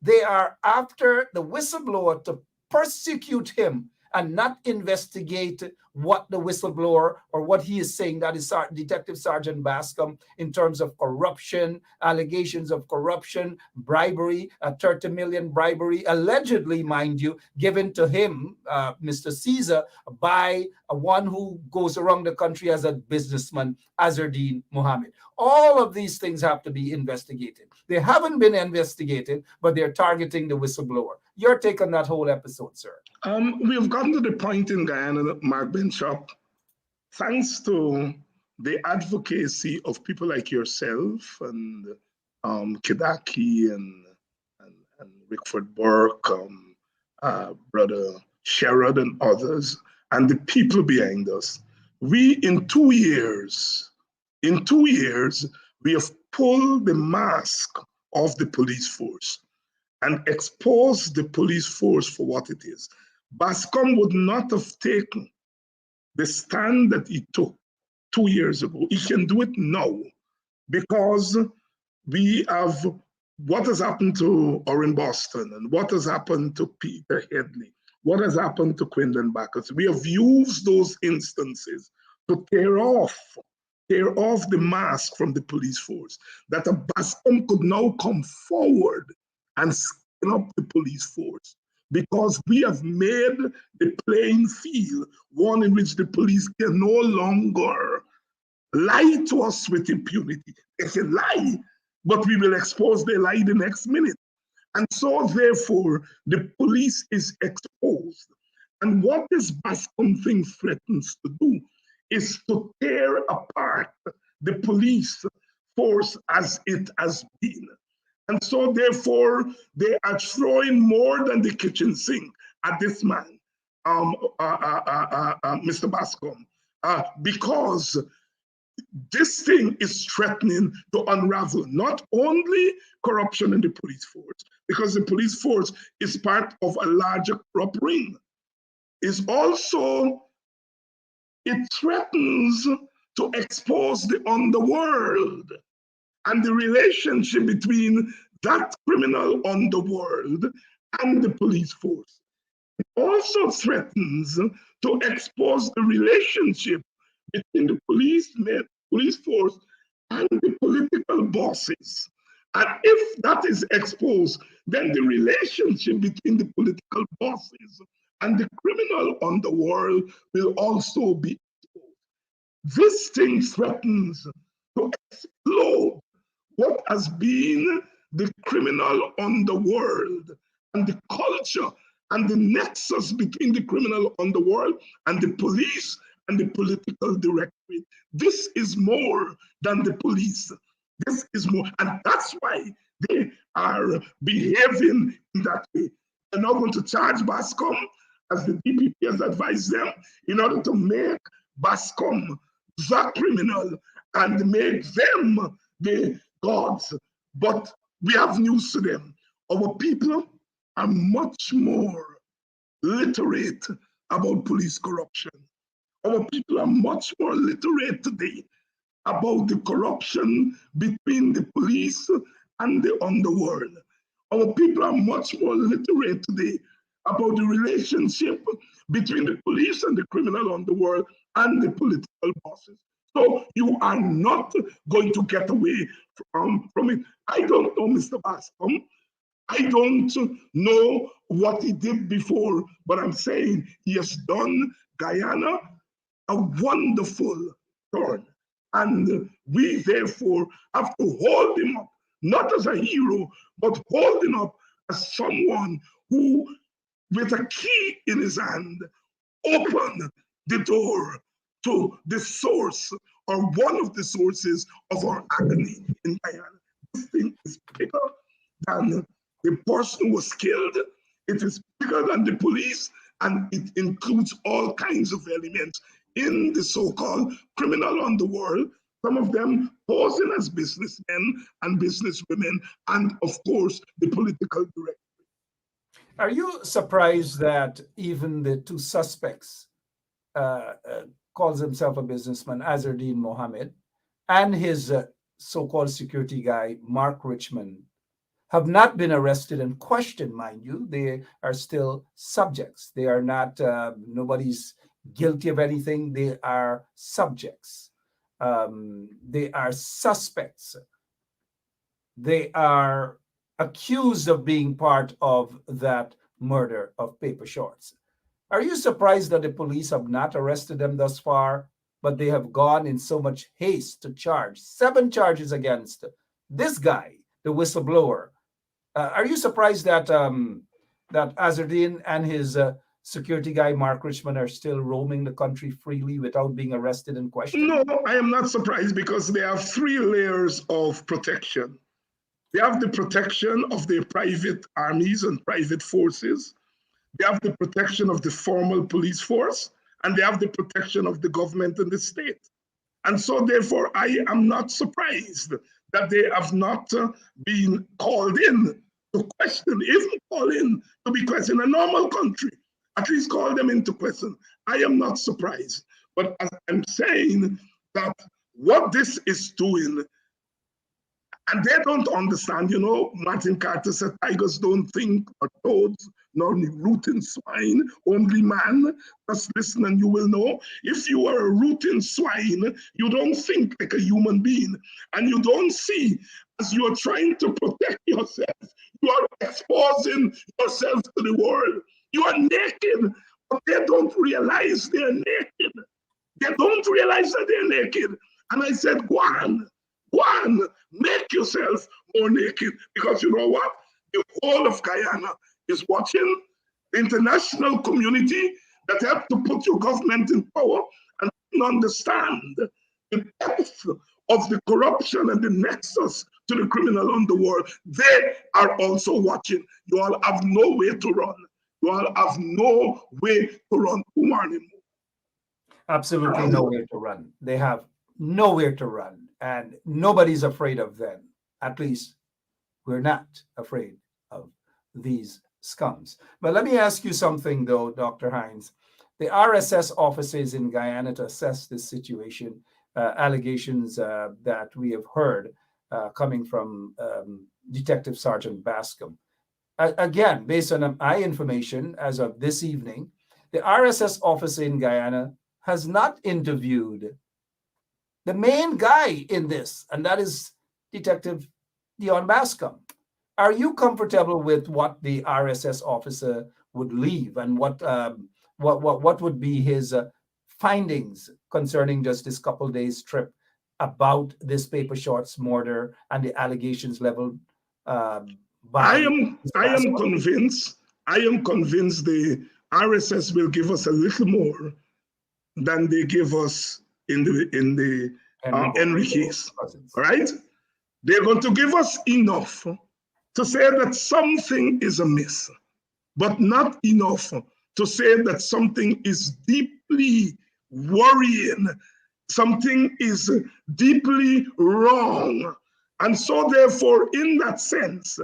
They are after the whistleblower to persecute him and not investigate what the whistleblower or what he is saying, that is Detective Sergeant Bascom, in terms of corruption, allegations of corruption, bribery, a 30 million bribery, allegedly, mind you, given to him, Mr. Caesar, by one who goes around the country as a businessman, Azurudin Mohammed. All of these things have to be investigated. They haven't been investigated, but they're targeting the whistleblower. Your take on that whole episode, sir? We've gotten to the point in Guyana, Mark Benchop, thanks to the advocacy of people like yourself and Kidaki and Rickford Burke, Brother Sherrod and others, and the people behind us. We, in 2 years, we have pulled the mask off the police force and exposed the police force for what it is. Bascom would not have taken the stand that he took 2 years ago. He can do it now because we have what has happened to Orrin Boston and what has happened to Peter Headley, what has happened to Quindon Backus. We have used those instances to tear off the mask from the police force, that a Bascom could now come forward and skin up the police force, because we have made the playing field one in which the police can no longer lie to us with impunity. They can lie, but we will expose their lie the next minute. And so therefore, the police is exposed. And what this Bascom thing threatens to do is to tear apart the police force as it has been. And so therefore, they are throwing more than the kitchen sink at this man, Mr. Bascom, because this thing is threatening to unravel not only corruption in the police force, because the police force is part of a larger corrupt ring. It threatens to expose the underworld and the relationship between that criminal underworld and the police force. It also threatens to expose the relationship between the police force and the political bosses. And if that is exposed, then the relationship between the political bosses and the criminal underworld will also be exposed. This thing threatens to explode what has been the criminal underworld and the culture and the nexus between the criminal underworld and the police and the political directorate. This is more than the police. This is more, and that's why they are behaving in that way. They're not going to charge Bascom, as the DPP has advised them, in order to make Bascom the criminal and make them the gods. But we have news to them. Our people are much more literate about police corruption. Our people are much more literate today about the corruption between the police and the underworld. Our people are much more literate today about the relationship between the police and the criminal underworld and the political bosses. So you are not going to get away from it. I don't know Mr. Bascom. I don't know what he did before, but I'm saying he has done Guyana a wonderful turn. And we therefore have to hold him up, not as a hero, but hold him up as someone who, with a key in his hand, opened the door to the source or one of the sources of our agony in Guyana. This thing is bigger than the person who was killed. It is bigger than the police, and it includes all kinds of elements in the so-called criminal underworld, some of them posing as businessmen and businesswomen, and of course, the political director. Are you surprised that even the two suspects, calls himself a businessman, Azurudin Mohammed, and his so-called security guy, Mark Richmond, have not been arrested and questioned, mind you? They are still subjects. They are not, nobody's guilty of anything. They are subjects. They are suspects. They are accused of being part of that murder of Paper Shorts. Are you surprised that the police have not arrested them thus far, but they have gone in so much haste to charge 7 charges against this guy, the whistleblower? Are you surprised that that Azurudin and his security guy, Mark Richmond, are still roaming the country freely without being arrested and questioned? No, I am not surprised, because they have 3 layers of protection. They have the protection of their private armies and private forces. They have the protection of the formal police force, and they have the protection of the government and the state. And so therefore, I am not surprised that they have not been called in to question, even called in to be questioned. In a normal country, at least call them into question. I am not surprised. But as I'm saying that what this is doing, and they don't understand, you know, Martin Carter said, tigers don't think, or toads, nor rooting swine, only man. Just listen and you will know. If you are a rooting swine, you don't think like a human being. And you don't see, as you're trying to protect yourself, you are exposing yourself to the world. You are naked, but they don't realize they're naked. They don't realize that they're naked. And I said, go on, make yourself more naked. Because you know what? The whole of Guyana is watching. The international community that have to put your government in power and understand the depth of the corruption and the nexus to the criminal underworld. They are also watching. You all have nowhere to run. You all have no way to run. Good morning. Absolutely nowhere to run. They have nowhere to run, and nobody's afraid of them. At least we're not afraid of these scums. But let me ask you something, though, Dr. Hines. The RSS offices in Guyana to assess this situation, allegations that we have heard coming from Detective Sergeant Bascom. Again, based on my information as of this evening, the RSS officer in Guyana has not interviewed the main guy in this, and that is Detective Dion Bascom. Are you comfortable with what the RSS officer would leave, and what would be his findings concerning just this couple days trip about this Paper Shorts murder and the allegations leveled I am convinced the RSS will give us a little more than they give us in the Henry case. All right? They're going to give us enough to say that something is amiss, but not enough to say that something is deeply worrying, something is deeply wrong. And so therefore, in that sense,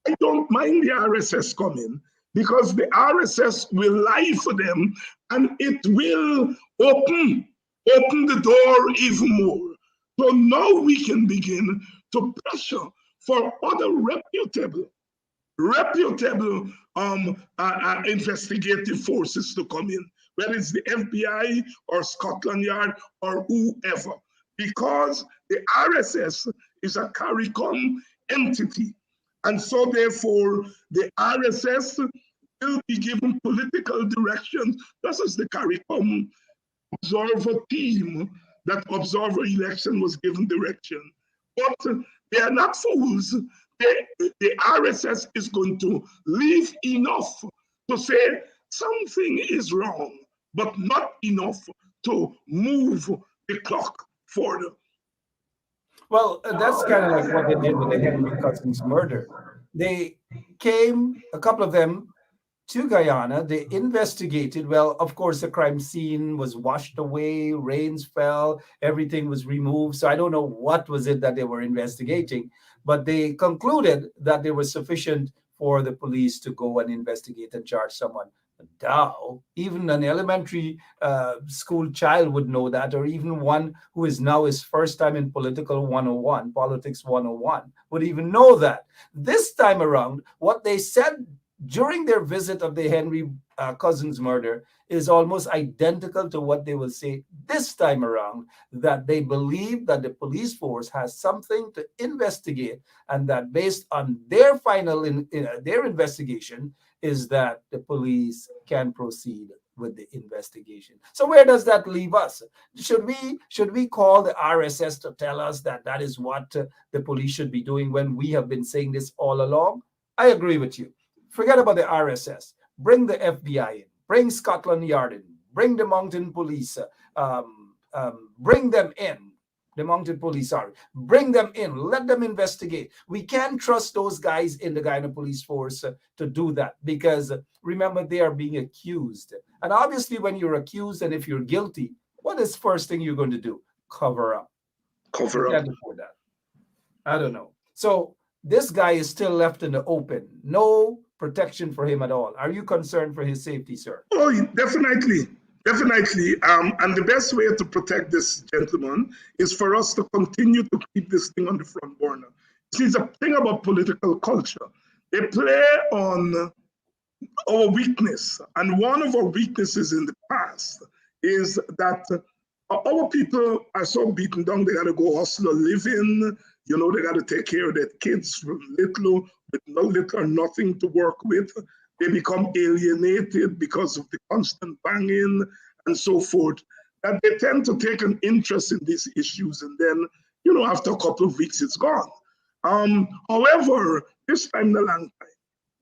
I don't mind the RSS coming, because the RSS will lie for them, and it will open the door even more. So now we can begin to pressure for other reputable investigative forces to come in, whether it's the FBI or Scotland Yard or whoever, because the RSS is a CARICOM entity. And so therefore, the RSS will be given political direction, just as the CARICOM observer team that observer election was given direction. But they are not fools. The RSS is going to leave enough to say something is wrong, but not enough to move the clock further. Well, that's kind of like what they did with the Henry Cousins murder. They came, a couple of them, to Guyana. They investigated. Well, of course, the crime scene was washed away, rains fell, everything was removed. So I don't know what was it that they were investigating, but they concluded that there was sufficient for the police to go and investigate and charge someone. Now, even an elementary school child would know that, or even one who is now his first time in politics 101, would even know that. This time around, what they said during their visit of the Henry Cousins murder is almost identical to what they will say this time around, that they believe that the police force has something to investigate, and that based on their final their investigation is that the police can proceed with the investigation. So where does that leave us? Should we call the RSS to tell us that that is what the police should be doing, when we have been saying this all along? I agree with you. Forget about the RSS. Bring the FBI in. Bring Scotland Yard in. Bring the mountain police. Bring them in. The mounted police, sorry. Bring them in. Let them investigate. We can't trust those guys in the Guyana police force to do that because remember, they are being accused. And obviously, when you're accused and if you're guilty, what is the first thing you're going to do? Cover up. Cover You up. can't afford that. I don't know. So this guy is still left in the open. No protection for him at all. Are you concerned for his safety, sir? Oh, definitely. Definitely. And the best way to protect this gentleman is for us to continue to keep this thing on the front burner. See, it's a thing about political culture. They play on our weakness. And one of our weaknesses in the past is that our people are so beaten down, they got to go hustle a living. You know, they got to take care of their kids from little, with no little or nothing to work with. They become alienated because of the constant banging and so forth. That they tend to take an interest in these issues, and then, you know, after a couple of weeks, it's gone. However, this time the long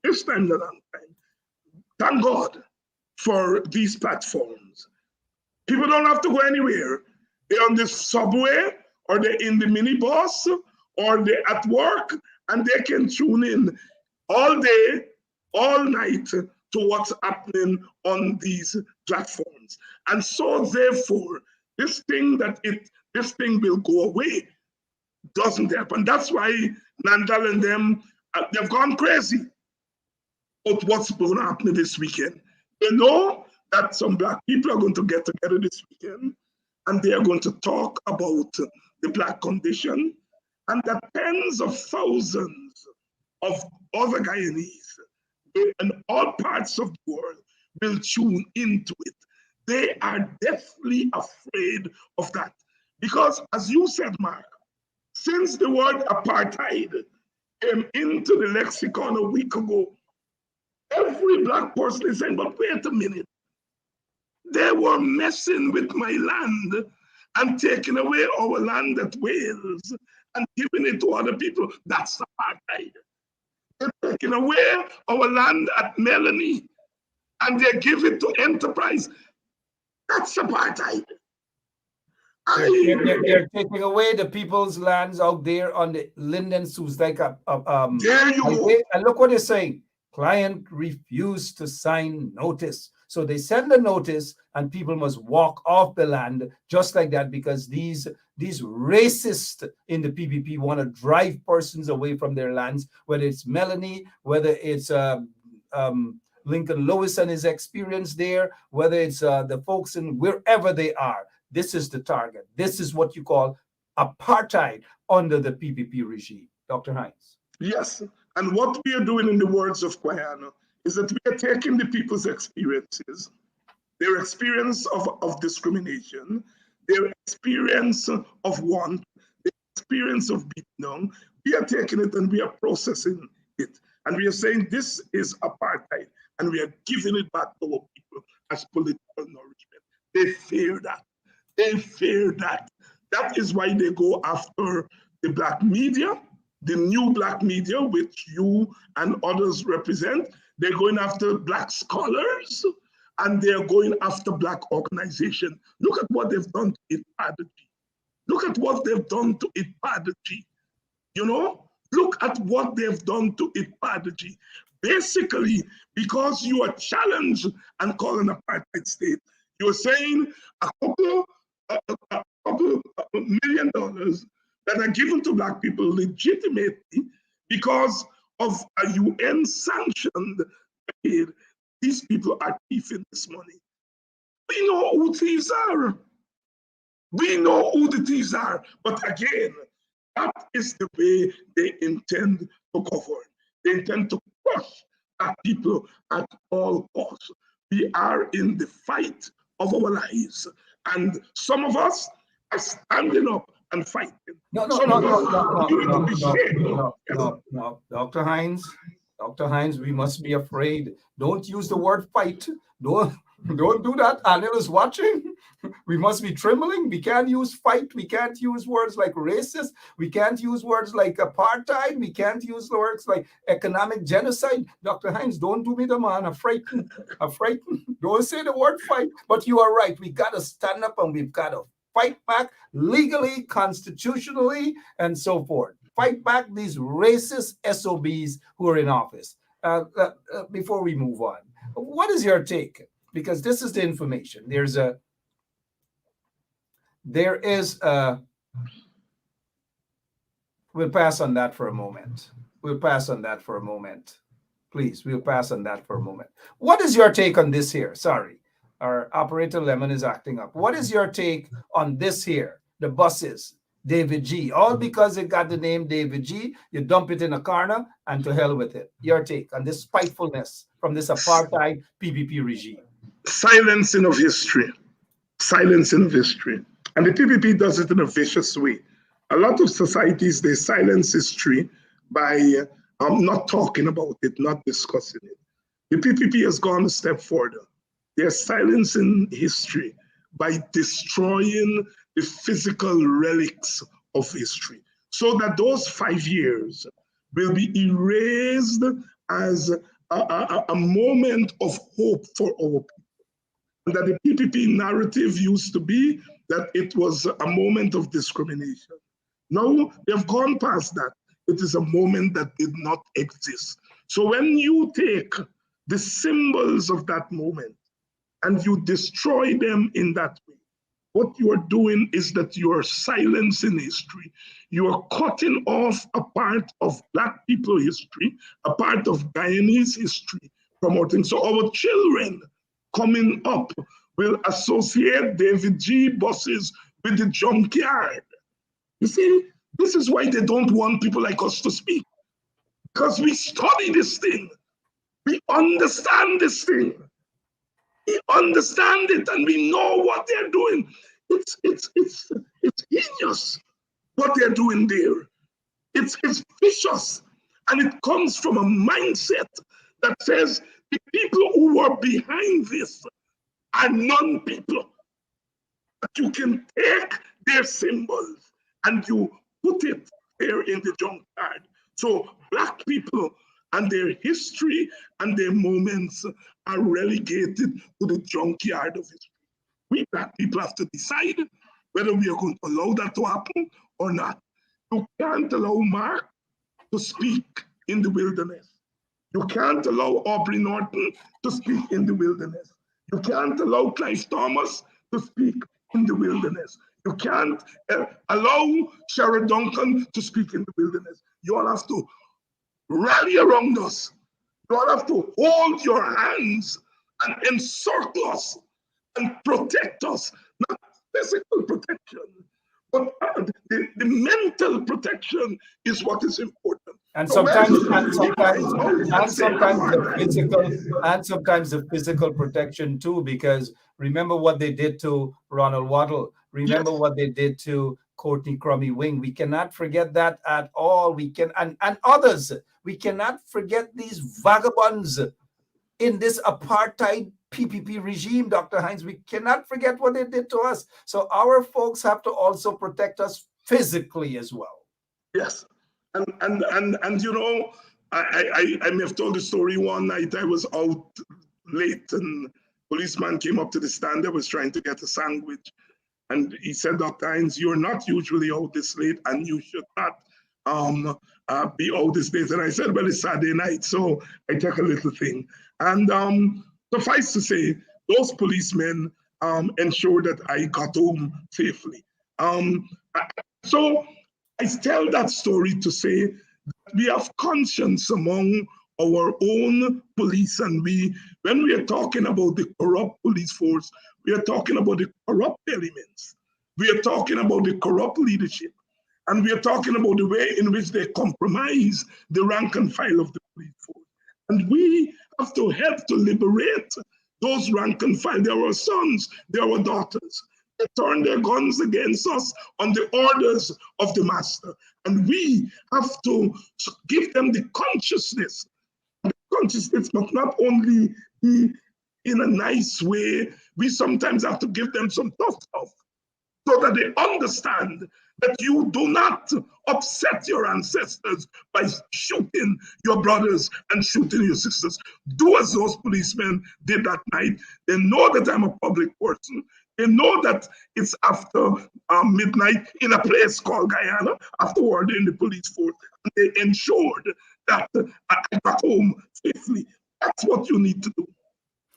time. Thank God for these platforms. People don't have to go anywhere. They're on the subway, or they're in the minibus, or they're at work, and they can tune in all day, all night to what's happening on these platforms. And so therefore, this thing will go away doesn't happen. That's why Nandal and them, they've gone crazy about what's going to happen this weekend. They know that some Black people are going to get together this weekend and they are going to talk about the Black condition, and that tens of thousands of other Guyanese in all parts of the world will tune into it. They are deathly afraid of that. Because as you said, Mark, since the word apartheid came into the lexicon a week ago, every Black person is saying, but wait a minute, they were messing with my land and taking away our land at Wales and giving it to other people. That's apartheid. They're taking away our land at Melanie and they give it to Enterprise. That's apartheid. They're taking away the people's lands out there on the Linden Sioux. Like there you go. And look what they're saying. Client refused to sign notice. So they send a notice and people must walk off the land just like that because these racists in the PPP want to drive persons away from their lands, whether it's Melanie, whether it's Lincoln Lewis and his experience there, whether it's the folks in wherever they are. This is the target. This is what you call apartheid under the PPP regime. Dr. Hines. Yes. And what we are doing in the words of Quayana is that we are taking the people's experiences, their experience of discrimination, their experience of want, their experience of beating down. We are taking it and we are processing it. And we are saying this is apartheid. And we are giving it back to our people as political nourishment. They fear that. They fear that. That is why they go after the Black media, the new Black media, which you and others represent. They're going after Black scholars, and they're going after Black organizations. Look at what they've done to IPADG. Look at what they've done to IPADG. You know, look at what they've done to IPADG. Basically, because you are challenged and called an apartheid state, you're saying a couple $1 million that are given to Black people legitimately because of a UN-sanctioned aid. These people are thieving this money. We know who thieves are. We know who the thieves are. But again, that is the way they intend to govern. They intend to crush Black people at all costs. We are in the fight of our lives. And some of us are standing up and fighting. No. Dr. Hines, we must be afraid. Don't use the word fight. Don't do that. Anil is watching. We must be trembling. We can't use fight. We can't use words like racist. We can't use words like apartheid. We can't use words like economic genocide. Dr. Hines, don't do me the man. I'm frightened. Don't say the word fight. But you are right. We got to stand up and we've got to fight back legally, constitutionally, and so forth. Fight back these racist SOBs who are in office. Before we move on, what is your take? Because this is the information. There is a. We'll pass on that for a moment. We'll pass on that for a moment. Please, we'll pass on that for a moment. What is your take on this here? Sorry, our operator Lemon is acting up. What is your take on this here? The buses, David G. All because it got the name David G. You dump it in a corner and to hell with it. Your take on this spitefulness from this apartheid PPP regime? Silencing of history. Silencing of history. And the PPP does it in a vicious way. A lot of societies, they silence history by not talking about it, not discussing it. The PPP has gone a step further. They're silencing history by destroying the physical relics of history, so that those 5 years will be erased as a moment of hope for our people. And that the PPP narrative used to be that it was a moment of discrimination. Now, we have gone past that. It is a moment that did not exist. So when you take the symbols of that moment and you destroy them in that way, what you are doing is that you are silencing history. You are cutting off a part of Black people history, a part of Guyanese history, promoting. So our children coming up will associate David G. buses with the junkyard. You see, this is why they don't want people like us to speak. Because we study this thing. We understand this thing. We understand it and we know what they're doing. It's heinous what they're doing there. It's vicious. And it comes from a mindset that says the people who are behind this are non-people. That you can take their symbols and you put it there in the junkyard. So Black people and their history and their moments are relegated to the junkyard of history. We Black people have to decide whether we are going to allow that to happen or not. You can't allow Mark to speak in the wilderness. You can't allow Aubrey Norton to speak in the wilderness. You can't allow Clive Thomas to speak in the wilderness. You can't allow Sharon Duncan to speak in the wilderness. You all have to rally around us. You all have to hold your hands and encircle us and protect us. Not physical protection, but the mental protection is what is important. And sometimes the physical protection too, because remember what they did to Ronald Waddle. Remember what they did to Courtney Crummy Wing. We cannot forget that at all. We can and others. We cannot forget these vagabonds in this apartheid PPP regime, Dr. Hines. We cannot forget what they did to us. So our folks have to also protect us physically as well. Yes. And you know, I may have told the story one night. I was out late and policeman came up to the stand. I was trying to get a sandwich. And he said, Dr. Hines, you're not usually out this late and you should not be out this late. And I said, well, it's Saturday night, so I take a little thing. And suffice to say, those policemen ensured that I got home safely. So I tell that story to say that we have conscience among our own police, and when we are talking about the corrupt police force, we are talking about the corrupt elements. We are talking about the corrupt leadership, and we are talking about the way in which they compromise the rank and file of the police force. And we have to help to liberate those rank and file. They're our sons, they're our daughters. They turn their guns against us on the orders of the master. And we have to give them the consciousness. The consciousness must not only be in a nice way, we sometimes have to give them some tough stuff so that they understand that you do not upset your ancestors by shooting your brothers and shooting your sisters. Do as those policemen did that night. They know that I'm a public person. They know that it's after midnight in a place called Guyana. Afterward, in the police force, and they ensured that I got home safely. That's what you need to do.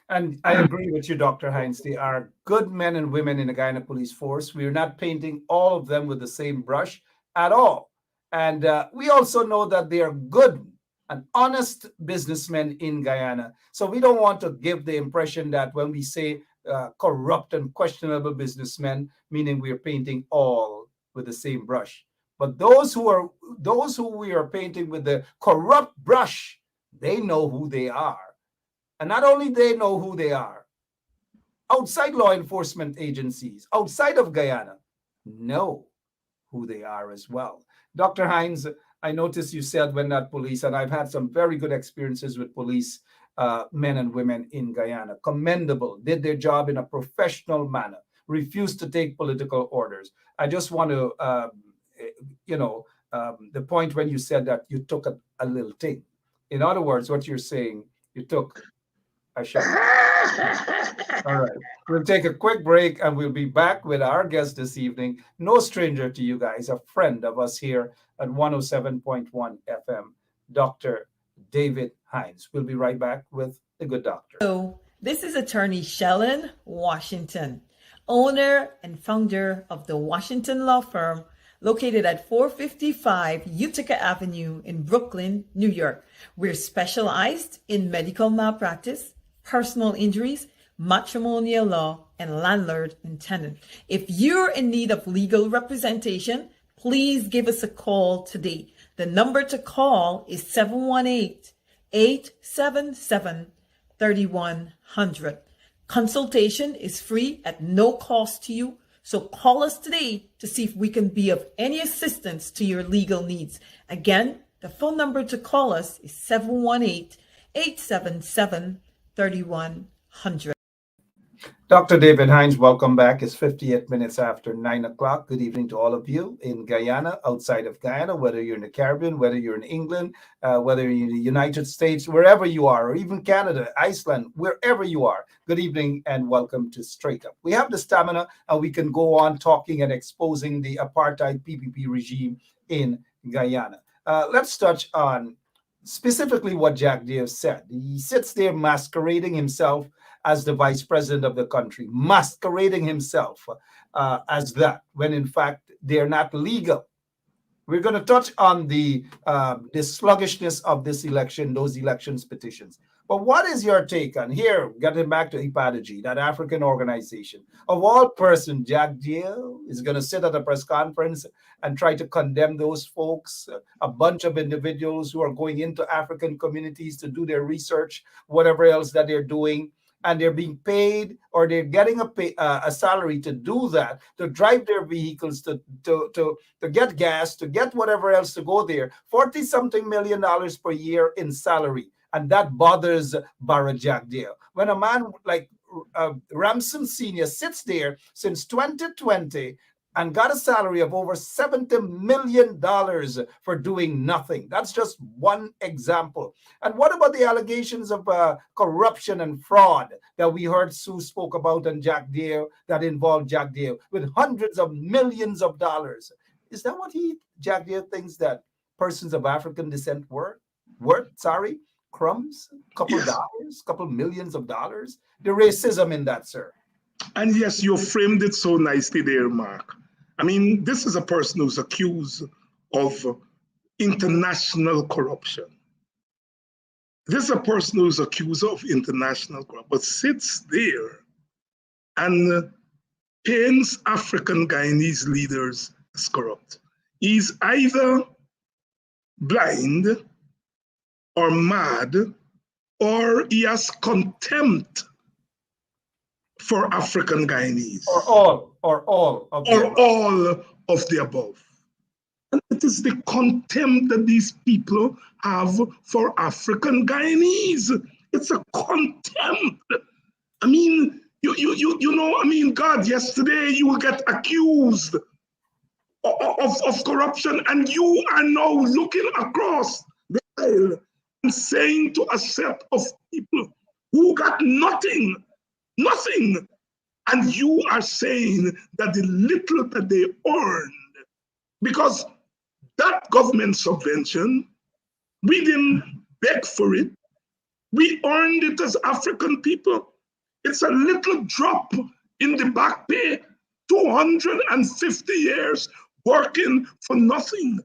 And I agree with you, Dr. Hines. They are good men and women in the Guyana Police Force. We're not painting all of them with the same brush at all. And we also know that they are good and honest businessmen in Guyana. So we don't want to give the impression that when we say corrupt and questionable businessmen, meaning we're painting all with the same brush. But those who we are painting with the corrupt brush, they know who they are. And not only they know who they are, outside law enforcement agencies, outside of Guyana, know who they are as well. Dr. Hines, I noticed you said when that police, and I've had some very good experiences with police men and women in Guyana, commendable, did their job in a professional manner, refused to take political orders. I just want to, the point when you said that you took a little thing. In other words, what you're saying, you took a shot. All right. We'll take a quick break and we'll be back with our guest this evening. No stranger to you guys, a friend of us here at 107.1 FM, Dr. David Hines. We'll be right back with the good doctor. So, this is attorney Shellen Washington, owner and founder of the Washington Law Firm, located at 455 Utica Avenue in Brooklyn, New York. We're specialized in medical malpractice, personal injuries, matrimonial law, and landlord and tenant. If you're in need of legal representation, please give us a call today. The number to call is 718-877-3100. Consultation is free at no cost to you. So call us today to see if we can be of any assistance to your legal needs. Again, the phone number to call us is 718-877-3100. Dr. David Hines, welcome back. It's 58 minutes after 9 o'clock. Good evening to all of you in Guyana, outside of Guyana, whether you're in the Caribbean, whether you're in England, whether you're in the United States, wherever you are, or even Canada, Iceland, wherever you are. Good evening and welcome to Straight Up. We have the stamina and we can go on talking and exposing the apartheid PPP regime in Guyana. Let's touch on specifically what Jack Deere said. He sits there masquerading himself as the vice president of the country, masquerading himself as that, when in fact they're not legal. We're going to touch on the sluggishness of this election, those elections petitions. But what is your take on here, getting back to IPADG, that African organization? Of all persons, Jack Deere is going to sit at a press conference and try to condemn those folks, a bunch of individuals who are going into African communities to do their research, whatever else that they're doing, and they're being paid or they're getting a salary to do that, to drive their vehicles, to get gas, to get whatever else to go there, $40-something million per year in salary. And that bothers Barra Jack Deere. When a man like Ramson Sr. sits there since 2020 and got a salary of over $70 million for doing nothing. That's just one example. And what about the allegations of corruption and fraud that we heard Sue spoke about and Jack Deere, that involved Jack Deere with hundreds of millions of dollars? Is that what Jack Deere thinks that persons of African descent worth? Crumbs? Couple dollars? Couple millions of dollars? The racism in that, sir. And yes, you framed it so nicely there, Mark. I mean, this is a person who's accused of international corruption. This is a person who's accused of international corruption, but sits there and paints African Guyanese leaders as corrupt. He's either blind or mad, or he has contempt for African Guyanese. Or all of the above. And it is the contempt that these people have for African Guyanese. It's a contempt. I mean, God, yesterday you will get accused of corruption, and you are now looking across the aisle and saying to a set of people who got nothing, And you are saying that the little that they earned, because that government subvention, we didn't beg for it. We earned it as African people. It's a little drop in the back pay, 250 years working for nothing.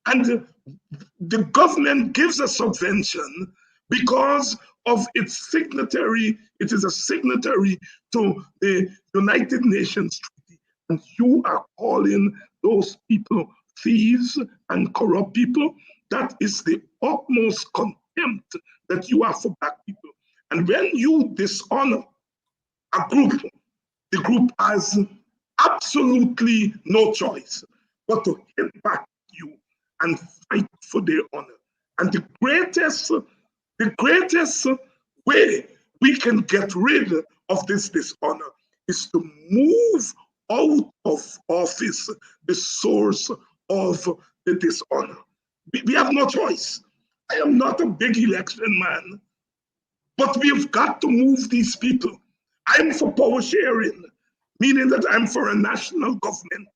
And the government gives a subvention because of its signatory. It is a signatory to the United Nations Treaty. And you are calling those people thieves and corrupt people. That is the utmost contempt that you have for black people. And when you dishonor a group, the group has absolutely no choice but to hit back you and fight for their honor. And the greatest way we can get rid of this dishonor is to move out of office the source of the dishonor. We have no choice. I am not a big election man, but we've got to move these people. I'm for power sharing, meaning that I'm for a national government.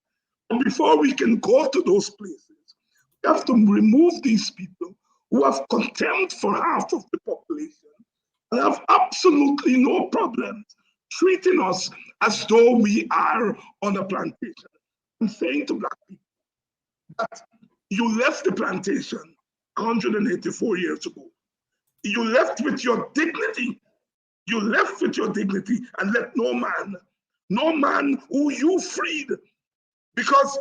But before we can go to those places, we have to remove these people who have contempt for half of the population and have absolutely no problem treating us as though we are on a plantation. I'm saying to black people that you left the plantation 184 years ago. You left with your dignity. You left with your dignity and let no man who you freed, because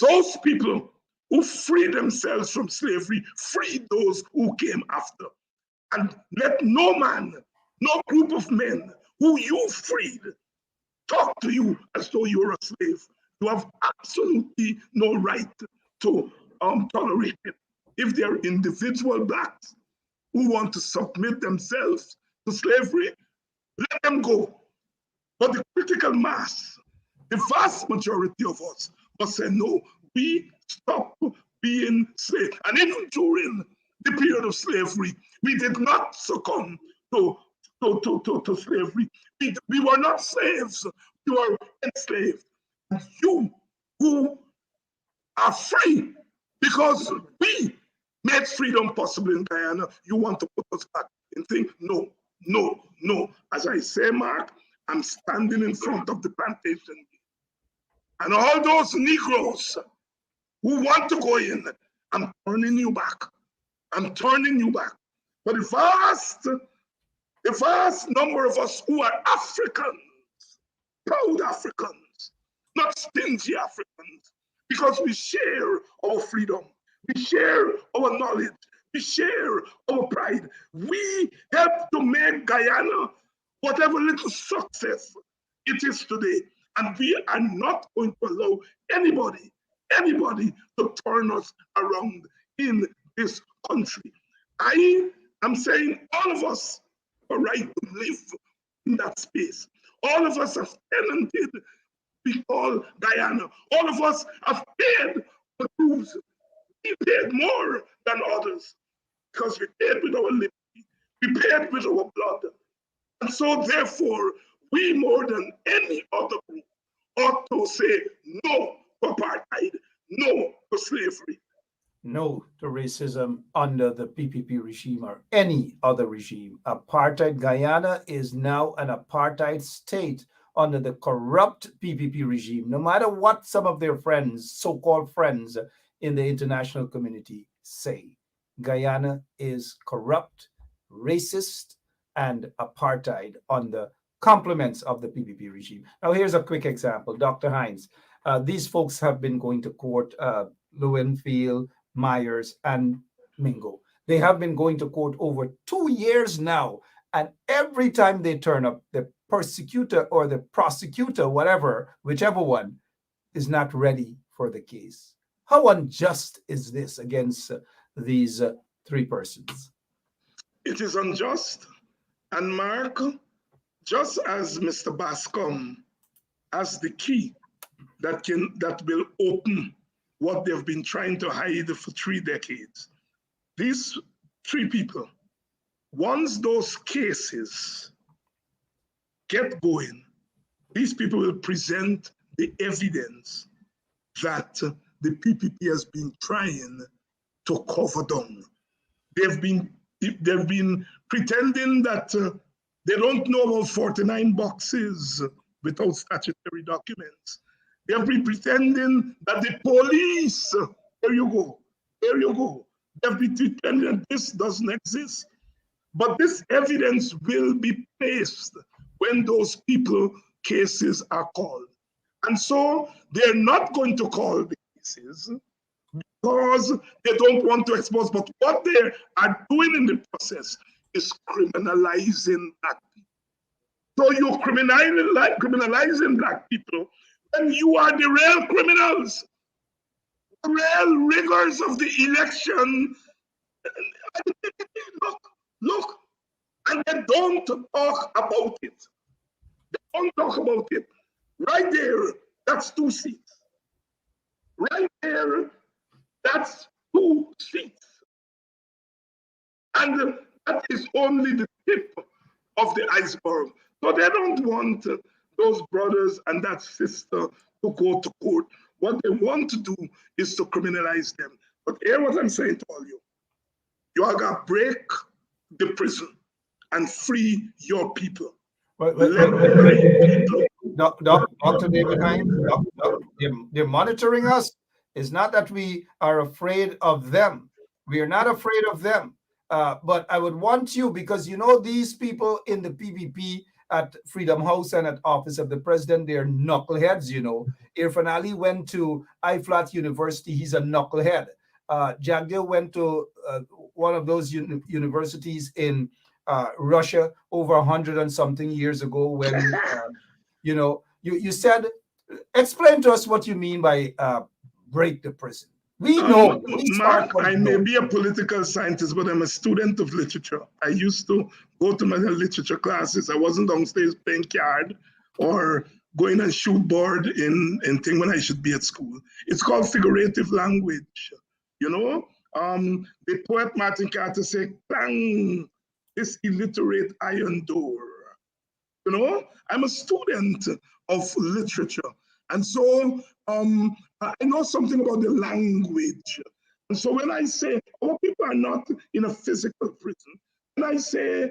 those people who freed themselves from slavery freed those who came after. And let no man, no group of men who you freed talk to you as though you're a slave. You have absolutely no right to tolerate it. If they're individual blacks who want to submit themselves to slavery, let them go. But the critical mass, the vast majority of us must say, no, we stop being slaves. And even during the period of slavery, we did not succumb to slavery. We were not slaves, we were enslaved. And you who are free, because we made freedom possible in Guyana, you want to put us back in things? No, no, no. As I say, Mark, I'm standing in front of the plantation. And all those Negroes who want to go in, I'm turning you back. I'm turning you back. But the vast number of us who are Africans, proud Africans, not stingy Africans, because we share our freedom, we share our knowledge, we share our pride. We help to make Guyana whatever little success it is today. And we are not going to allow anybody to turn us around in this country. I am saying all of us have a right to live in that space. All of us have tenanted, we call Guyana. All of us have paid for dues. We paid more than others because we paid with our liberty. We paid with our blood. And so therefore, we more than any other group ought to say no to apartheid, no to slavery. No to racism under the PPP regime or any other regime. Apartheid Guyana is now an apartheid state under the corrupt PPP regime, no matter what some of their friends, so-called friends in the international community say. Guyana is corrupt, racist, and apartheid under complements of the PPP regime. Now, here's a quick example. Dr. Hines, these folks have been going to court, Lowenfield, Myers, and Mingo. They have been going to court over 2 years now. And every time they turn up, the persecutor or the prosecutor, whatever, whichever one, is not ready for the case. How unjust is this against these three persons? It is unjust. And Mark, just as Mr. Bascom has the key that will open what they've been trying to hide for 3 decades, these 3 people, once those cases get going, these people will present the evidence that the PPP has been trying to cover down. They've been pretending that they don't know about 49 boxes without statutory documents. They've been pretending that the police, there you go. They've been pretending that this doesn't exist. But this evidence will be placed when those people cases are called. And so they're not going to call the cases because they don't want to expose. But what they are doing in the process is criminalizing black people. So you're criminalizing black people when you are the real criminals, the real riggers of the election. Look, and they don't talk about it. They don't talk about it. Right there, that's 2 seats. Right there, that's 2 seats. And that is only the tip of the iceberg. So they don't want those brothers and that sister to go to court. What they want to do is to criminalize them. But hear what I'm saying to all you. You are going to break the prison and free your people. Dr. David Hines, they're monitoring us. It's not that we are afraid of them. We are not afraid of them. But I would want you, because you know these people in the PPP at Freedom House and at Office of the President, they're knuckleheads, you know. Irfan Ali went to IFLAT University. He's a knucklehead. Jagdeo went to one of those universities in Russia over 100 and something years ago when, you know, you said, explain to us what you mean by break the prison. We know. Mark, I may be a political scientist, but I'm a student of literature. I used to go to my literature classes. I wasn't downstairs playing card or going and shoot board in thing when I should be at school. It's called figurative language. You know, the poet Martin Carter said, "Clang, this illiterate iron door." You know, I'm a student of literature. And so I know something about the language. And so when I say our people are not in a physical prison, when I say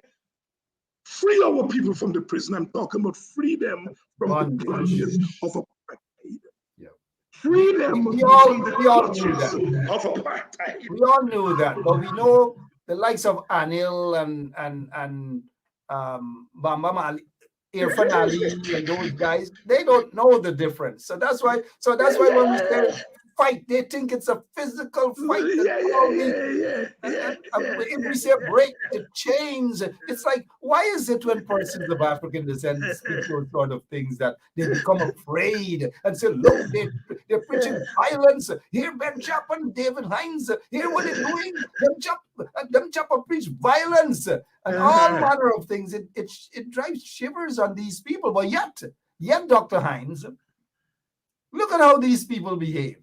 free our people from the prison, I'm talking about free them from the clutches of apartheid. Yeah. Free them from the clutches of apartheid. We all knew that, but we know the likes of Anil and Bamba Mali, Irfan Ali and those guys, they don't know the difference. So that's why when we say fight, they think it's a physical fight. If we say break the chains, it's like, why is it when persons of African descent speak those sort of things that they become afraid and say, look, they're preaching violence. Here Ben Chapman and David Hines, here what they're doing, them Chapman preach violence and all manner of things. It drives shivers on these people. But yet, Dr. Hines, look at how these people behave.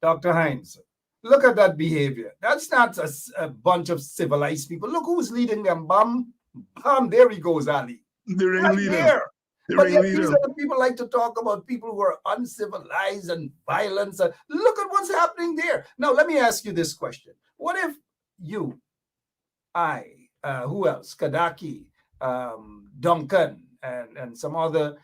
Dr. Hines, look at that behavior. That's not a bunch of civilized people. Look who's leading them. Bam, there he goes, Ali. Right there. But yet these are the people like to talk about people who are uncivilized and violence. Look at what's happening there. Now, let me ask you this question. What if you, who else? Kadaki, Duncan, and some other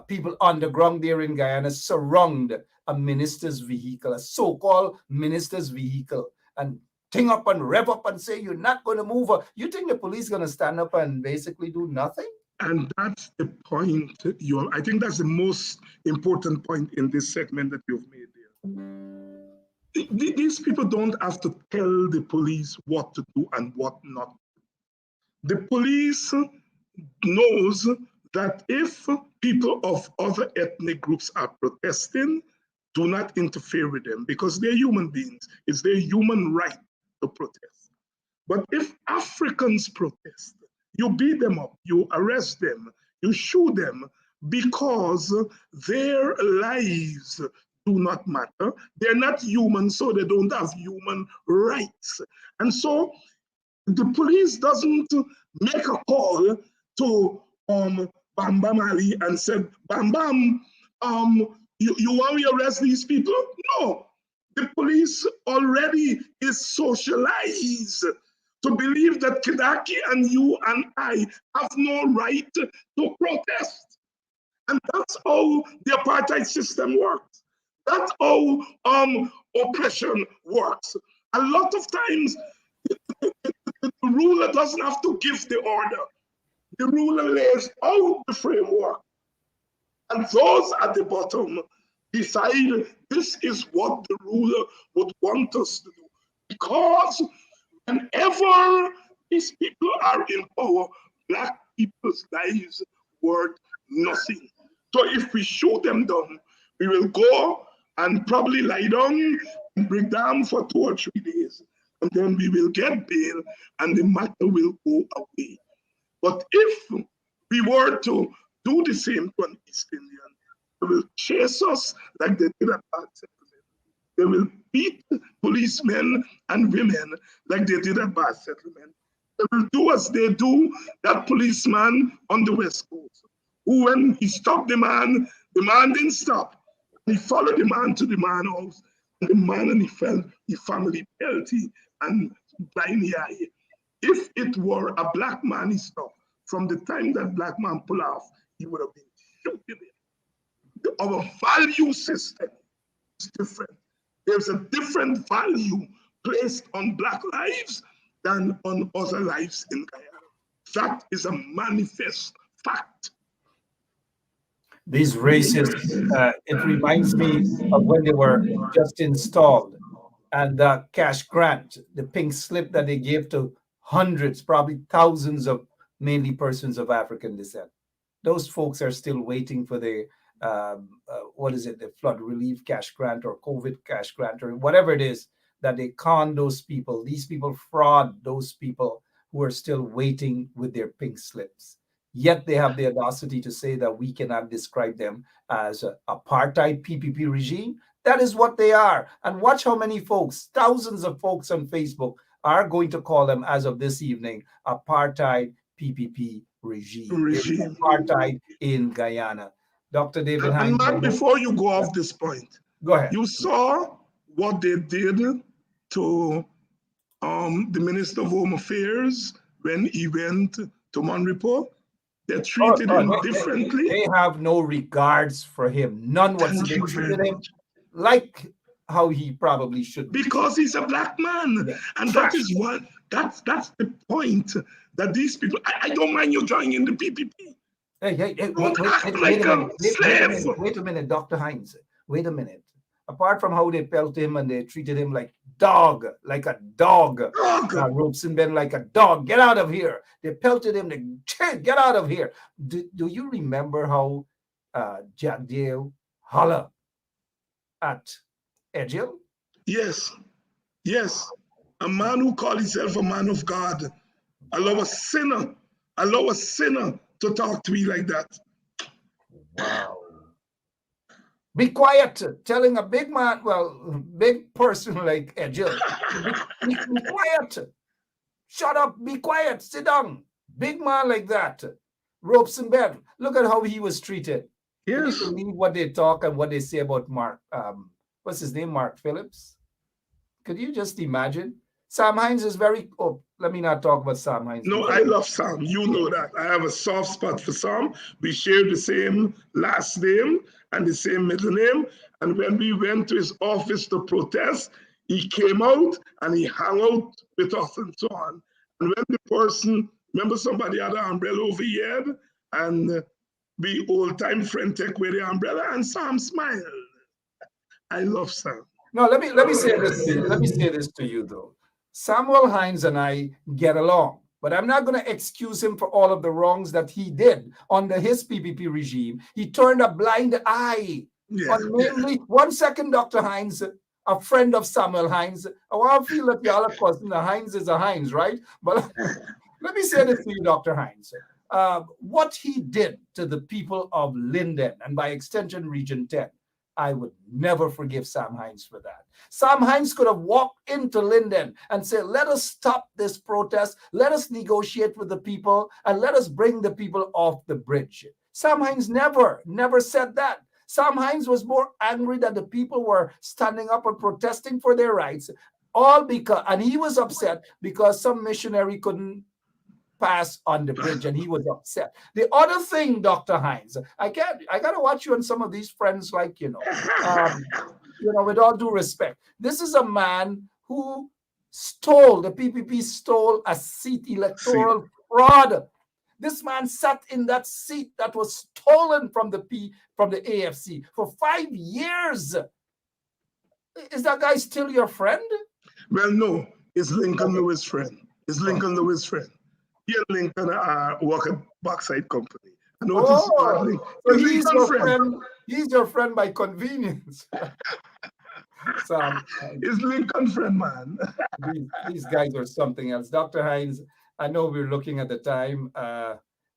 people underground there in Guyana surround a minister's vehicle, a so-called minister's vehicle, and ting up and rev up and say you're not going to move. You think the police going to stand up and basically do nothing? And that's the point. I think that's the most important point in this segment that you've made there. These people don't have to tell the police what to do and what not. The police knows that if people of other ethnic groups are protesting, do not interfere with them because they're human beings. It's their human right to protest. But if Africans protest, you beat them up, you arrest them, you shoot them because their lives do not matter. They're not human, so they don't have human rights. And so the police doesn't make a call to Bam Bam Ali and said, Bam Bam, you want to arrest these people? No, the police already is socialized to believe that Kidaki and you and I have no right to protest. And that's how the apartheid system works. That's how oppression works. A lot of times, the ruler doesn't have to give the order. The ruler lays out the framework. And those at the bottom decide this is what the ruler would want us to do. Because whenever these people are in power, Black people's lives worth nothing. So if we shoot them down, we will go and probably lie down and break down for 2 or 3 days. And then we will get bail and the matter will go away. But if we were to do the same to an East Indian, they will chase us like they did at Bad Settlement. They will beat policemen and women like they did at Bad Settlement. They will do as they do that policeman on the West Coast, who when he stopped the man didn't stop. He followed the man to the man house, and the man and he family healthy and blind eye. If it were a Black man he stopped, from the time that Black man pulled off, he would have been shooting him. Our value system is different. There's a different value placed on Black lives than on other lives in Guyana. That is a manifest fact. These racists, it reminds me of when they were just installed and the cash grant, the pink slip that they gave to hundreds, probably thousands of mainly persons of African descent. Those folks are still waiting for the, the flood relief cash grant or COVID cash grant or whatever it is that they con those people. These people fraud those people who are still waiting with their pink slips. Yet they have the audacity to say that we cannot describe them as an apartheid PPP regime. That is what they are. And watch how many folks, thousands of folks on Facebook are going to call them as of this evening, apartheid PPP regime. Apartheid in Guyana. Dr. David And Matt, before you go off this point, go ahead. You saw what they did to the Minister of Home Affairs when he went to Monrepo. They treated him differently. They have no regards for him. None whatsoever. They treated him like how he probably should be. Because he's a Black man. Yeah. And that is what, that's the point that these people, I don't mind you joining the PPP. Wait a minute, Dr. Hines. Wait a minute. Apart from how they pelt him and they treated him like a dog. Robeson like a dog. Get out of here. They pelted him. They get out of here. Do you remember how Jack Dale holler at Edgel? Yes. A man who called himself a man of God. Allow a sinner to talk to me like that. Wow. Be quiet, telling a big man, big person like Edgel, be quiet. Shut up, be quiet, sit down. Big man like that. Ropes and bed. Look at how he was treated. Yes. Can you believe what they talk and what they say about Mark, what's his name, Mark Phillips? Could you just imagine? Sam Hines is let me not talk about Sam Hines. No, I love Sam. You know that. I have a soft spot for Sam. We share the same last name and the same middle name. And when we went to his office to protest, he came out and he hung out with us and so on. And when the person, remember somebody had an umbrella over here and we old-time friend take away the umbrella and Sam smiled. I love Sam. No, let me say this. Let me say this to you though. Samuel Hines and I get along, but I'm not going to excuse him for all of the wrongs that he did under his PPP regime. He turned a blind eye on mainly 1 second, Dr. Hines, a friend of Samuel Hines. Oh, I feel that y'all, of course, the Hines is a Hines, right? But let me say this to you, Dr. Hines. What he did to the people of Linden and by extension Region 10, I would never forgive Sam Hines for that. Sam Hines could have walked into Linden and said, let us stop this protest, let us negotiate with the people, and let us bring the people off the bridge. Sam Hines never said that. Sam Hines was more angry that the people were standing up and protesting for their rights, all because, and he was upset because some missionary couldn't pass on the bridge and he was upset. The other thing, Dr. Hines, I gotta watch you and some of these friends, like, with all due respect. This is a man who the PPP stole a seat, electoral fraud. This man sat in that seat that was stolen from the AFC for 5 years. Is that guy still your friend? Well, no, it's Lincoln Lewis' friend. It's Lincoln Lewis' friend. He and Lincoln work at Backside Company. I know so he's your friend. He's your friend by convenience. So it's Lincoln friend, man. these guys are something else. Dr. Hines, I know we're looking at the time.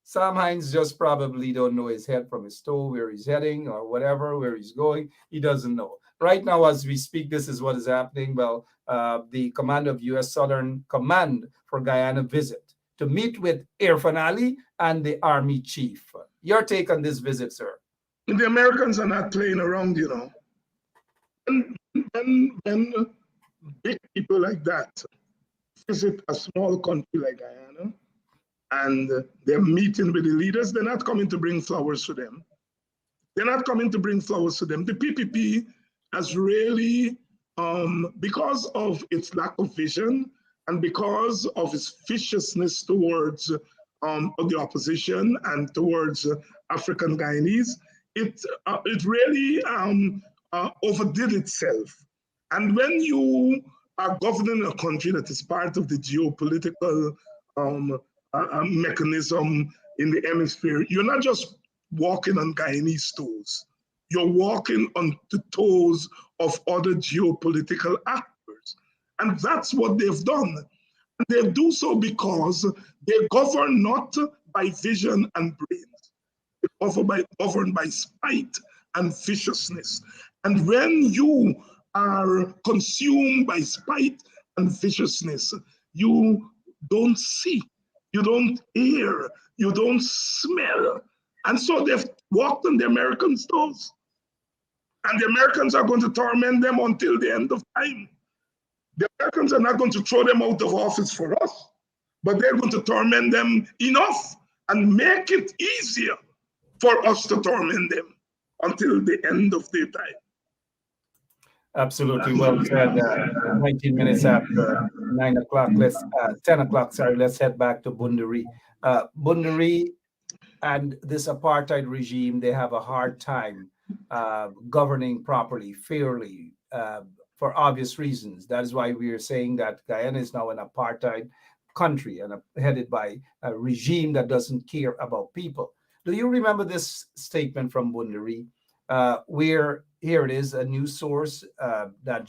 Sam Hines just probably don't know his head from his toe, where he's heading or whatever, where he's going. He doesn't know. Right now, as we speak, this is what is happening. Well, the commander of U.S. Southern Command for Guyana visit to meet with Irfan Ali and the army chief. Your take on this visit, sir? The Americans are not playing around, When big people like that visit a small country like Guyana and they're meeting with the leaders, they're not coming to bring flowers to them. They're not coming to bring flowers to them. The PPP has really, because of its lack of vision, and because of its viciousness towards the opposition and towards African Guyanese, it really overdid itself. And when you are governing a country that is part of the geopolitical mechanism in the hemisphere, you're not just walking on Guyanese toes. You're walking on the toes of other geopolitical actors. And that's what they've done. And they do so because they govern not by vision and brains. They govern by spite and viciousness. And when you are consumed by spite and viciousness, you don't see, you don't hear, you don't smell. And so they've walked on the Americans' toes. And the Americans are going to torment them until the end of time. The Americans are not going to throw them out of office for us, but they're going to torment them enough and make it easier for us to torment them until the end of their time. Absolutely well said. 19 minutes after 9 o'clock, 10 o'clock, sorry, let's head back to Bundari. Bundari and this apartheid regime, they have a hard time governing properly, fairly, for obvious reasons. That is why we are saying that Guyana is now an apartheid country and headed by a regime that doesn't care about people. Do you remember this statement from Bundari? Where here it is, a news source, that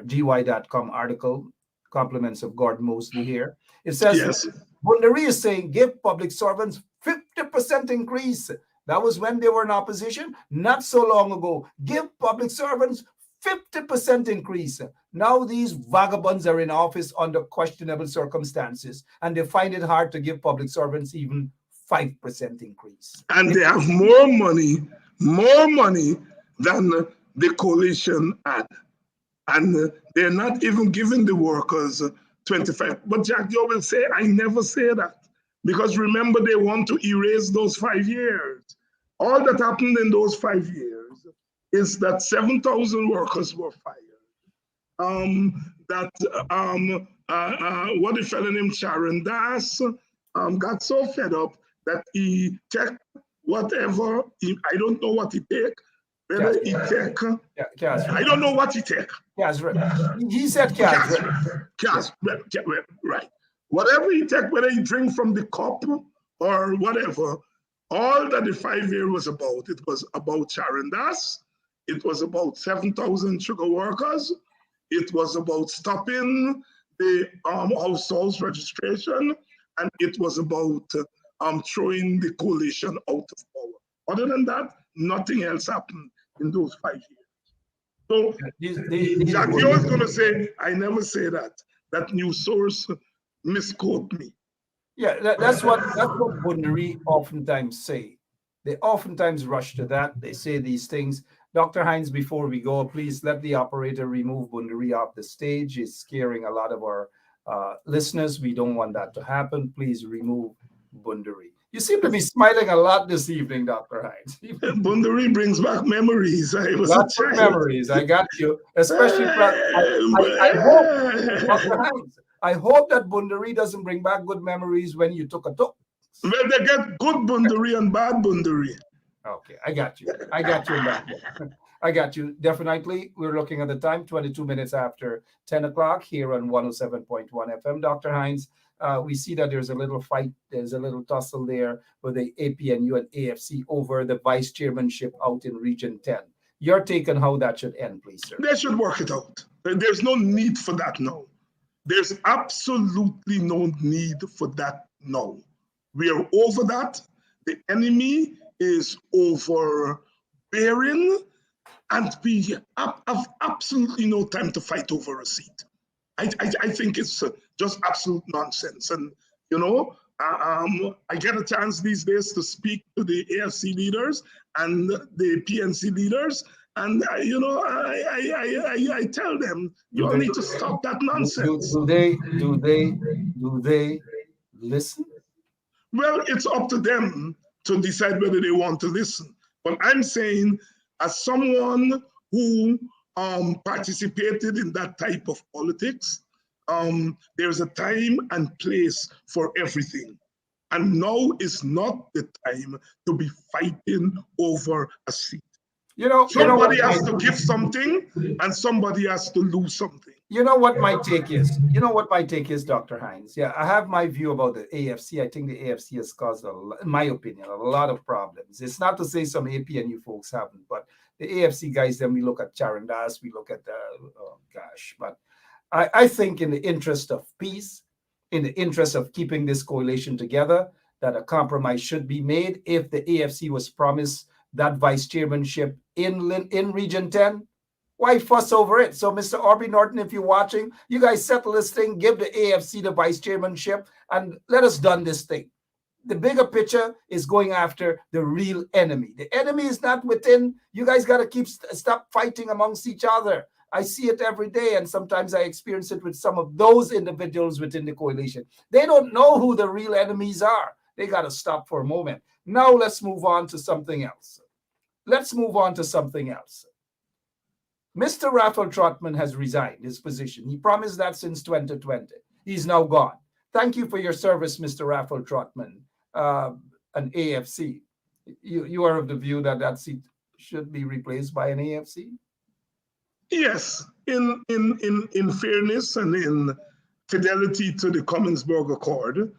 GY.com article, compliments of Gordon Mosley here. It says, yes. Bundari is saying, give public servants 50% increase. That was when they were in opposition, not so long ago. Give public servants 50% increase. Now these vagabonds are in office under questionable circumstances, and they find it hard to give public servants even 5% increase. And they have more money than the coalition had. And they're not even giving the workers 25. But Jack Joe will say, I never say that. Because remember, they want to erase those 5 years. All that happened in those 5 years is that 7,000 workers were fired. What the fellow named Sharon Das got so fed up that he checked whatever, I don't know what he take, whether he take, I don't know what he take. He said right. Whatever he take, whether he drink from the cup or whatever, all that the 5 year was about, it was about Sharon Das, it was about 7,000 sugar workers, it was about stopping the house registration, and it was about throwing the coalition out of power. Other than that, nothing else happened in those 5 years. So Jackie was going to say, I never say that. That news source misquote me. Yeah, that's what Bundari oftentimes say. They oftentimes rush to that. They say these things. Dr. Hines, before we go, please let the operator remove Bundari off the stage. It's scaring a lot of our listeners. We don't want that to happen. Please remove Bundari. You seem to be smiling a lot this evening, Dr. Hines. Bundari brings back memories. Lots of memories. I got you. Especially, I hope, Dr. Hines, I hope that Bundari doesn't bring back good memories when you took a talk. Well, they get good Bundari and bad Bundari. Okay, I got you. I got you in that one. I got you. Definitely. We're looking at the time, 22 minutes after 10 o'clock here on 107.1 FM. Dr. Hines, we see that there's a little fight, there's a little tussle there with the APNU and AFC over the vice chairmanship out in Region 10. Your take on how that should end, please, sir. They should work it out. There's no need for that now. There's absolutely no need for that now. We are over that. The enemy is overbearing, and we have absolutely no time to fight over a seat. I think it's just absolute nonsense. And, you know, I get a chance these days to speak to the AFC leaders and the PNC leaders. And, you know, I tell them, you all need to stop that nonsense. Do they listen? Well, it's up to them to decide whether they want to listen. But I'm saying, as someone who participated in that type of politics, there's a time and place for everything. And now is not the time to be fighting over a seat. Somebody has to give something and somebody has to lose something. You know what my take is? Dr. Hines? Yeah, I have my view about the AFC. I think the AFC has caused, in my opinion, a lot of problems. It's not to say some APNU folks haven't, but the AFC guys, then we look at Sharon Das, we look at but I think in the interest of peace, in the interest of keeping this coalition together, that a compromise should be made. If the AFC was promised that vice chairmanship in Region 10, why fuss over it? So, Mr. Aubrey Norton, if you're watching, you guys settle this thing, give the AFC the vice chairmanship, and let us done this thing. The bigger picture is going after the real enemy. The enemy is not within. You guys got to stop fighting amongst each other. I see it every day, and sometimes I experience it with some of those individuals within the coalition. They don't know who the real enemies are. They got to stop for a moment. Now let's move on to something else. Mr. Raphael Trotman has resigned his position. He promised that since 2020. He's now gone. Thank you for your service, Mr. Raphael Trotman, an AFC. You are of the view that that seat should be replaced by an AFC? Yes, in fairness and in fidelity to the Commonsburg Accord,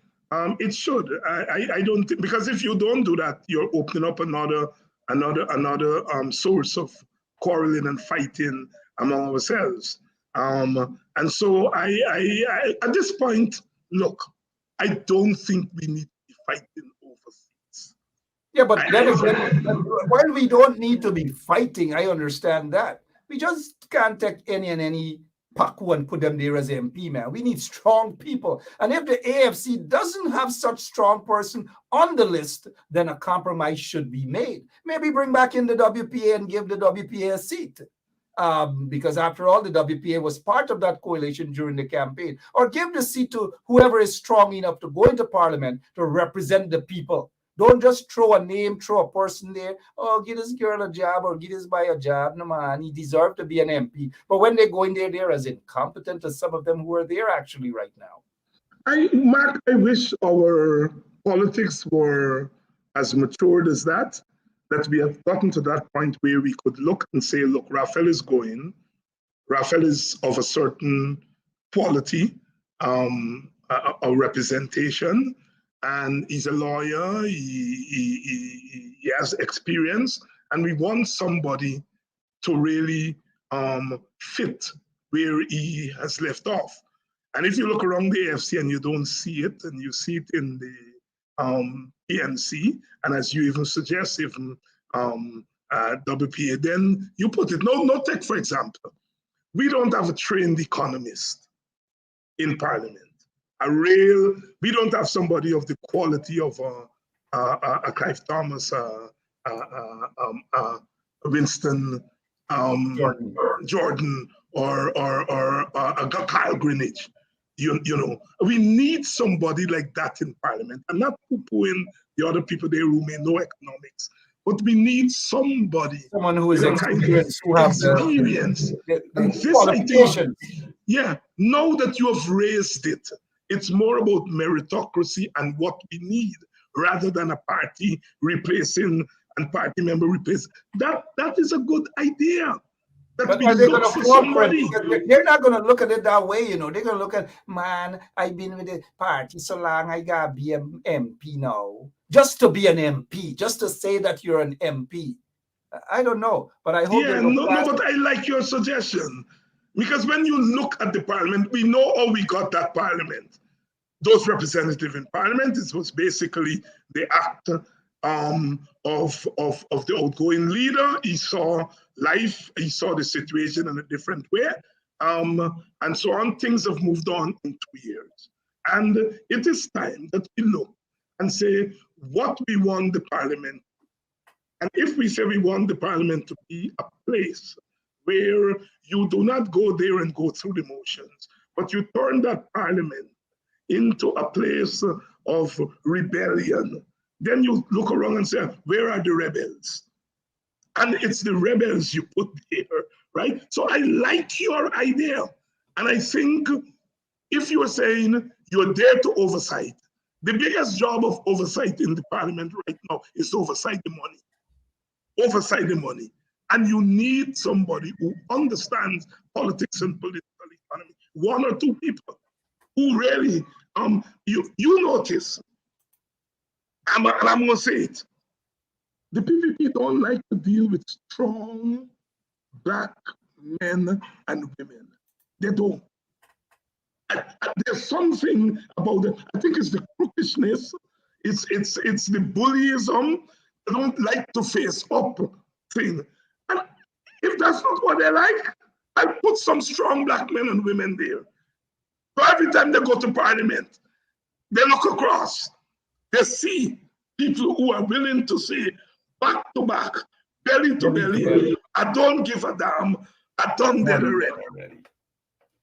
it should. I don't think, because if you don't do that, you're opening up another source of quarreling and fighting among ourselves. And so I at this point, look, I don't think we need to be fighting over seats. Yeah, but then again, while we don't need to be fighting, I understand that. We just can't take any Paku and put them there as MP, man. We need strong people. And if the AFC doesn't have such strong person on the list, then a compromise should be made. Maybe bring back in the WPA and give the WPA a seat. Because after all, the WPA was part of that coalition during the campaign. Or give the seat to whoever is strong enough to go into parliament to represent the people. Don't just throw a name, throw a person there. Oh, give this girl a job or give this guy a job. No, man, he deserved to be an MP. But when they go in there, they're as incompetent as some of them who are there actually right now. Mark, I wish our politics were as matured as that. that we have gotten to that point where we could look and say, look, Raphael is going. Raphael is of a certain quality, a representation, and he's a lawyer, he has experience, and we want somebody to really fit where he has left off. And if you look around the AFC and you don't see it, and you see it in the PNC, and as you even suggest, even WPA, then you put it. No, take for example, we don't have a trained economist in Parliament. We don't have somebody of the quality of a Clive Thomas, Winston Jordan, or a Kyle Greenwich. You know, we need somebody like that in Parliament, and not poo-pooing the other people there who may know economics, but we need someone who is experienced, who has experience. the qualifications. Yeah, now that you have raised it, it's more about meritocracy and what we need, rather than a party replacing and party member replacing. That is a good idea. But are they going to fall for it? They're not going to look at it that way, you know. They're going to look at, man, I've been with the party so long, I got to be an MP now. Just to be an MP, just to say that you're an MP. I don't know, but I hope. Yeah, no, but I like your suggestion. Because when you look at the Parliament, we know how we got that Parliament. Those representatives in Parliament, it was basically the act of the outgoing leader. He saw life, he saw the situation in a different way, and so on. Things have moved on in 2 years. And it is time that we look and say what we want the Parliament. And if we say we want the Parliament to be a place where you do not go there and go through the motions, but you turn that Parliament into a place of rebellion, then you look around and say, where are the rebels? And it's the rebels you put there, right? So I like your idea. And I think if you're saying you're there to oversight, the biggest job of oversight in the Parliament right now is to oversight the money. Oversight the money. And you need somebody who understands politics and political economy. 1 or 2 people who really, you notice, and I'm going to say it, the PPP don't like to deal with strong Black men and women. They don't. And there's something about it. I think it's the crookishness. It's the bullyism. They don't like to face up thing. And if that's not what they like, I'll put some strong Black men and women there. So every time they go to Parliament, they look across. They see people who are willing to say back to back, belly to belly, I don't give a damn, I done that already.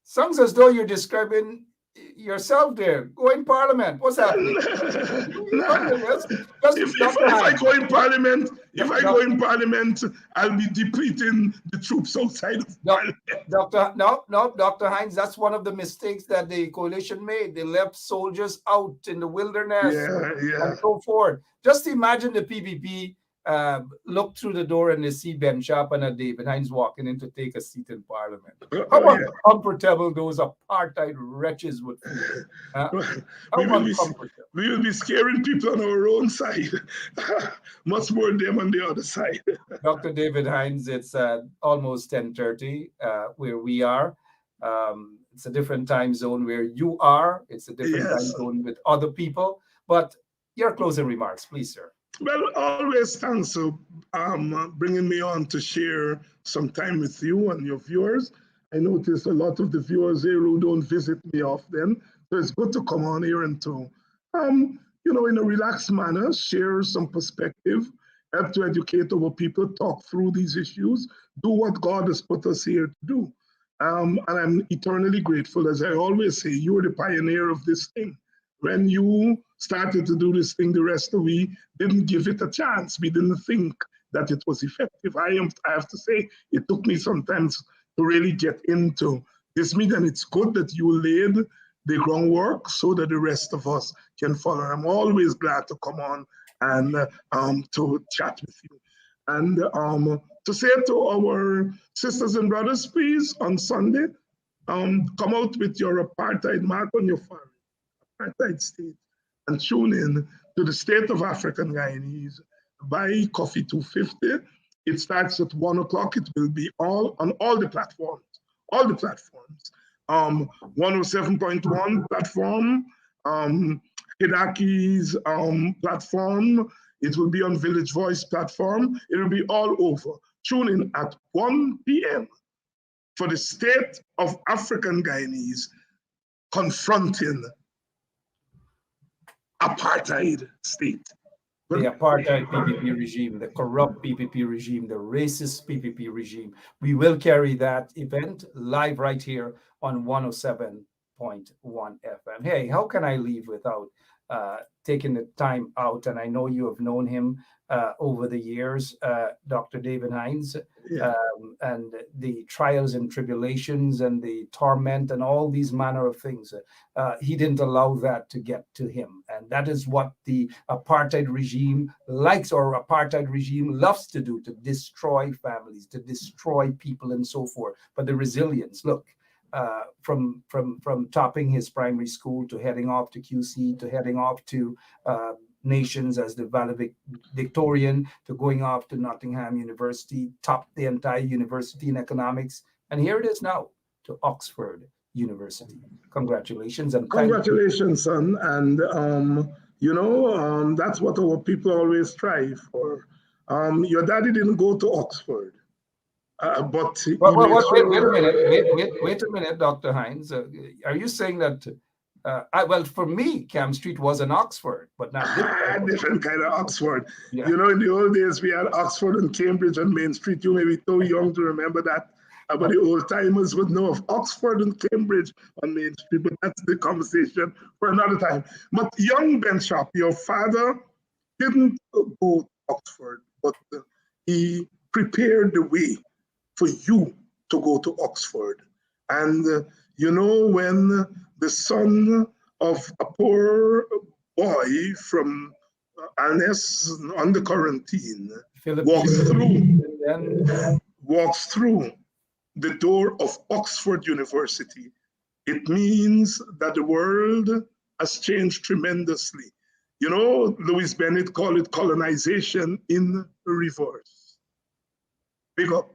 Sounds as though you're describing yourself there. Go in Parliament. What's happening? If I go in Parliament, I'll be depleting the troops outside of Parliament. Dr. Hines, that's one of the mistakes that the coalition made. They left soldiers out in the wilderness and so forth. Just imagine the PPP look through the door and they see Ben Sharp and David Hines walking in to take a seat in Parliament. How uncomfortable those apartheid wretches would feel. We will be scaring people on our own side. Much more them on the other side. Dr. David Hines, it's almost 10:30 where we are. It's a different time zone where you are. It's a different time zone with other people. But your closing remarks, please, sir. Well, always thanks for bringing me on to share some time with you and your viewers. I notice a lot of the viewers here who don't visit me often, so it's good to come on here and to, in a relaxed manner, share some perspective, help to educate our people, talk through these issues, do what God has put us here to do. And I'm eternally grateful. As I always say, you're the pioneer of this thing. When you started to do this thing, the rest of we didn't give it a chance. We didn't think that it was effective. I have to say, it took me sometimes to really get into this meeting. It's good that you laid the groundwork so that the rest of us can follow. I'm always glad to come on and to chat with you. And to say to our sisters and brothers, please, on Sunday, come out with your apartheid mark on your forehead, apartheid state, and tune in to the State of African Guyanese. Buy Coffee 250. It starts at 1 o'clock. It will be on all the platforms, 107.1 platform, Hidaki's platform. It will be on Village Voice platform. It will be all over. Tune in at 1 p.m. for the State of African Guyanese confronting apartheid state. The apartheid PPP regime, the corrupt PPP regime, the racist PPP regime. We will carry that event live right here on 107.1 FM. Hey, how can I leave without taking the time out? And I know you have known him over the years, Dr. David Hines, and the trials and tribulations and the torment and all these manner of things. He didn't allow that to get to him. And that is what the apartheid regime likes, or apartheid regime loves to do, to destroy families, to destroy people and so forth. But the resilience, look, from topping his primary school to heading off to QC, to heading off to Nations as the valedictorian, to going off to Nottingham University, topped the entire university in economics, and here it is now to Oxford University. Congratulations. And congratulations, son. And that's what our people always strive for. Your daddy didn't go to Oxford. But wait a minute, Dr. Hines. Are you saying that? Well, for me, Cam Street was an Oxford, but not different kind of Oxford. Yeah. In the old days, we had Oxford and Cambridge and Main Street. You may be too young to remember that, but the old timers would know of Oxford and Cambridge on Main Street. But that's the conversation for another time. But young Ben Sharp, your father didn't go to Oxford, but he prepared the way for you to go to Oxford. And when the son of a poor boy from Alness under quarantine walks through the door of Oxford University, it means that the world has changed tremendously. Louis Bennett called it colonization in reverse. Big up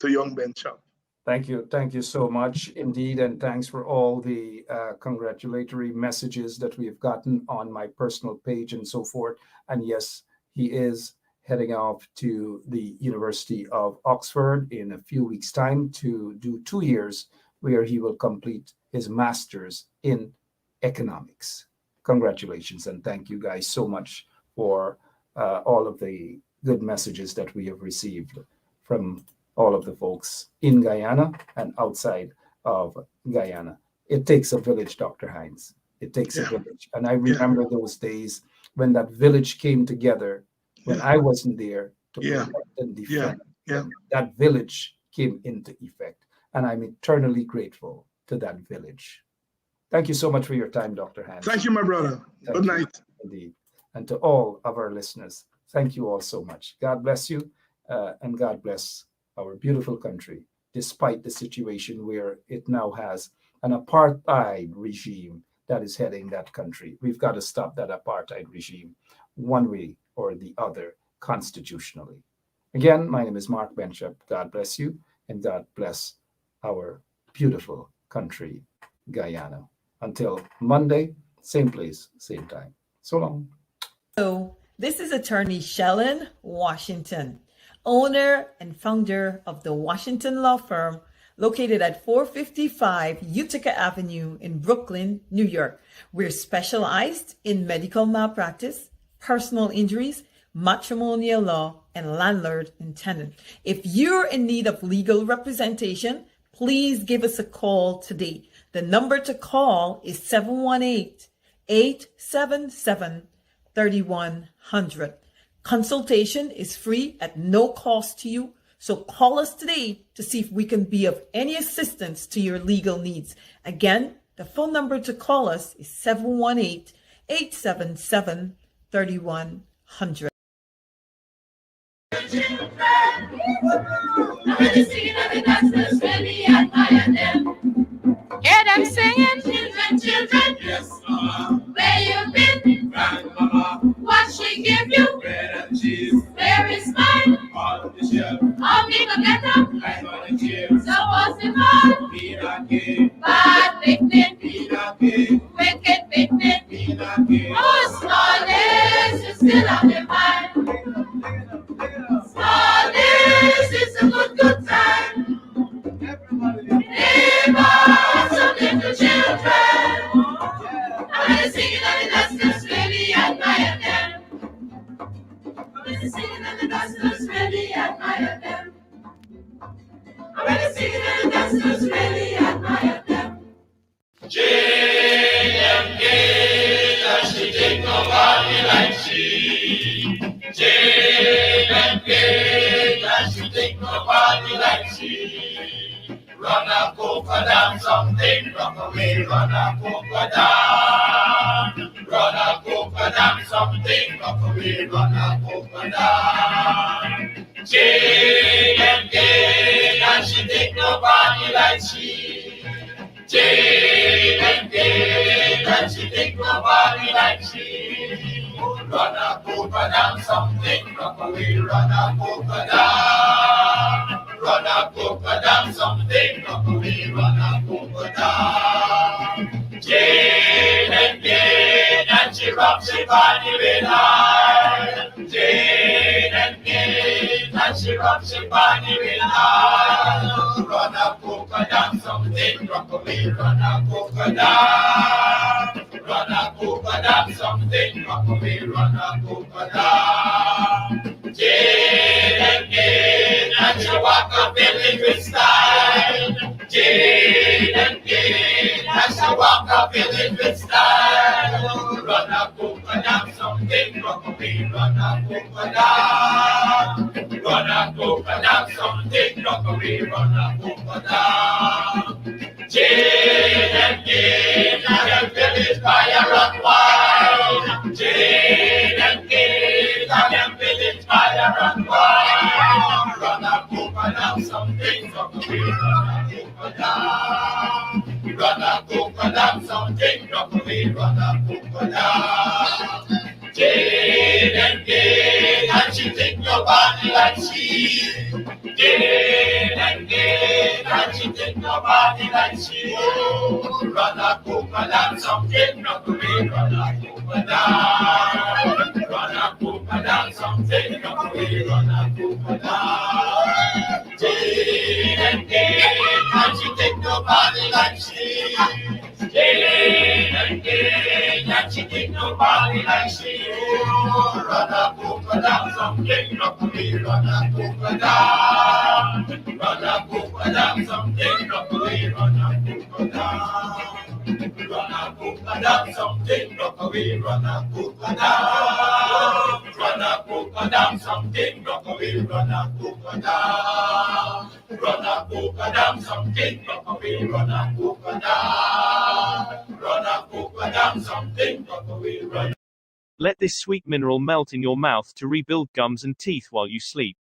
to young Ben Sharp. Thank you so much indeed, and thanks for all the congratulatory messages that we have gotten on my personal page and so forth. And yes, he is heading off to the University of Oxford in a few weeks' time to do 2 years, where he will complete his master's in economics. Congratulations, and thank you guys so much for all of the good messages that we have received from all of the folks in Guyana and outside of Guyana. It takes a village, Dr. Hines. It takes a village. And I remember those days when that village came together, when I wasn't there to protect and defend. That village came into effect. And I'm eternally grateful to that village. Thank you so much for your time, Dr. Hines. Thank you, my brother. Good night. Indeed. And to all of our listeners, thank you all so much. God bless you, and God bless our beautiful country, despite the situation where it now has an apartheid regime that is heading that country. We've got to stop that apartheid regime one way or the other constitutionally. Again, my name is Mark Benchop. God bless you, and God bless our beautiful country, Guyana. Until Monday, same place, same time. So long. So, this is attorney Shellen Washington, owner and founder of the Washington Law Firm, located at 455 Utica Avenue in Brooklyn, New York. We're specialized in medical malpractice, personal injuries, matrimonial law, and landlord and tenant. If you're in need of legal representation, please give us a call today. The number to call is 718-877-3100. Consultation is free at no cost to you, so call us today to see if we can be of any assistance to your legal needs. Again, the phone number to call us is 718-877-3100. I'm really singing and the dancers really admire them. Hear them singing? Children, children, Yes, mama. where you been? Grandmama. What she give you? Bread and cheese. Where is mine? On the shelf. How me go get up? I'm on the chair. So what's it called? Peanut cake. Bad picnic, Peanut cake. wicked picnic. Peanut cake. Oh, small days, you still on the mind. Small days, it's a good, good time. Neighbors, some little children. I'm really singing and the dancers really admire them. I'm really singing and the dancers really admire them. I'm really singing and the dancers really admire them. JMK, that she take nobody like she. JMK, that she take nobody like she. Run a polka down something, rock away, run a polka down. Run a polka down something, rock away, run a polka down. JMK, that she take nobody like she. JMK, that she take nobody like she. Run a polka down something, rock away, run a polka down. Run a polka down something, rock away, run a polka down. JMK, that she rocks her body with high. JMK, that she rocks her body with high. Run a polka down something, rock away, run a polka down. Run a polka down something, rock away, run a polka down. JMK, that she walk up in with style. JMK, that she walk up in with style. Run a polka down something, rock away, run a polka down. Run a polka down something, rock away, run a polka down. JMK, now them village fire and wine. JMK, now them village fire and wine. Run a polka down something, rock away, run a polka down. Run a polka down something, rock away, run a polka down. JMK, and she take your body like she. JMK, and she take your body like she. Run a polka down something, rock away, run a polka down. Run a polka down something, rock away, run a polka down. JMK, and she take your body like she. JMK, and she take your body like she. Run a polka down something, rock away, run a polka down. Run a polka down something, rock away, run a polka down. Run a polka down something, rock away, run a polka down. Run a polka down something, rock away, run a polka down. Run a polka down something, rock away, run a polka down. Run a polka down something, rock away, run. Let this sweet mineral melt in your mouth to rebuild gums and teeth while you sleep.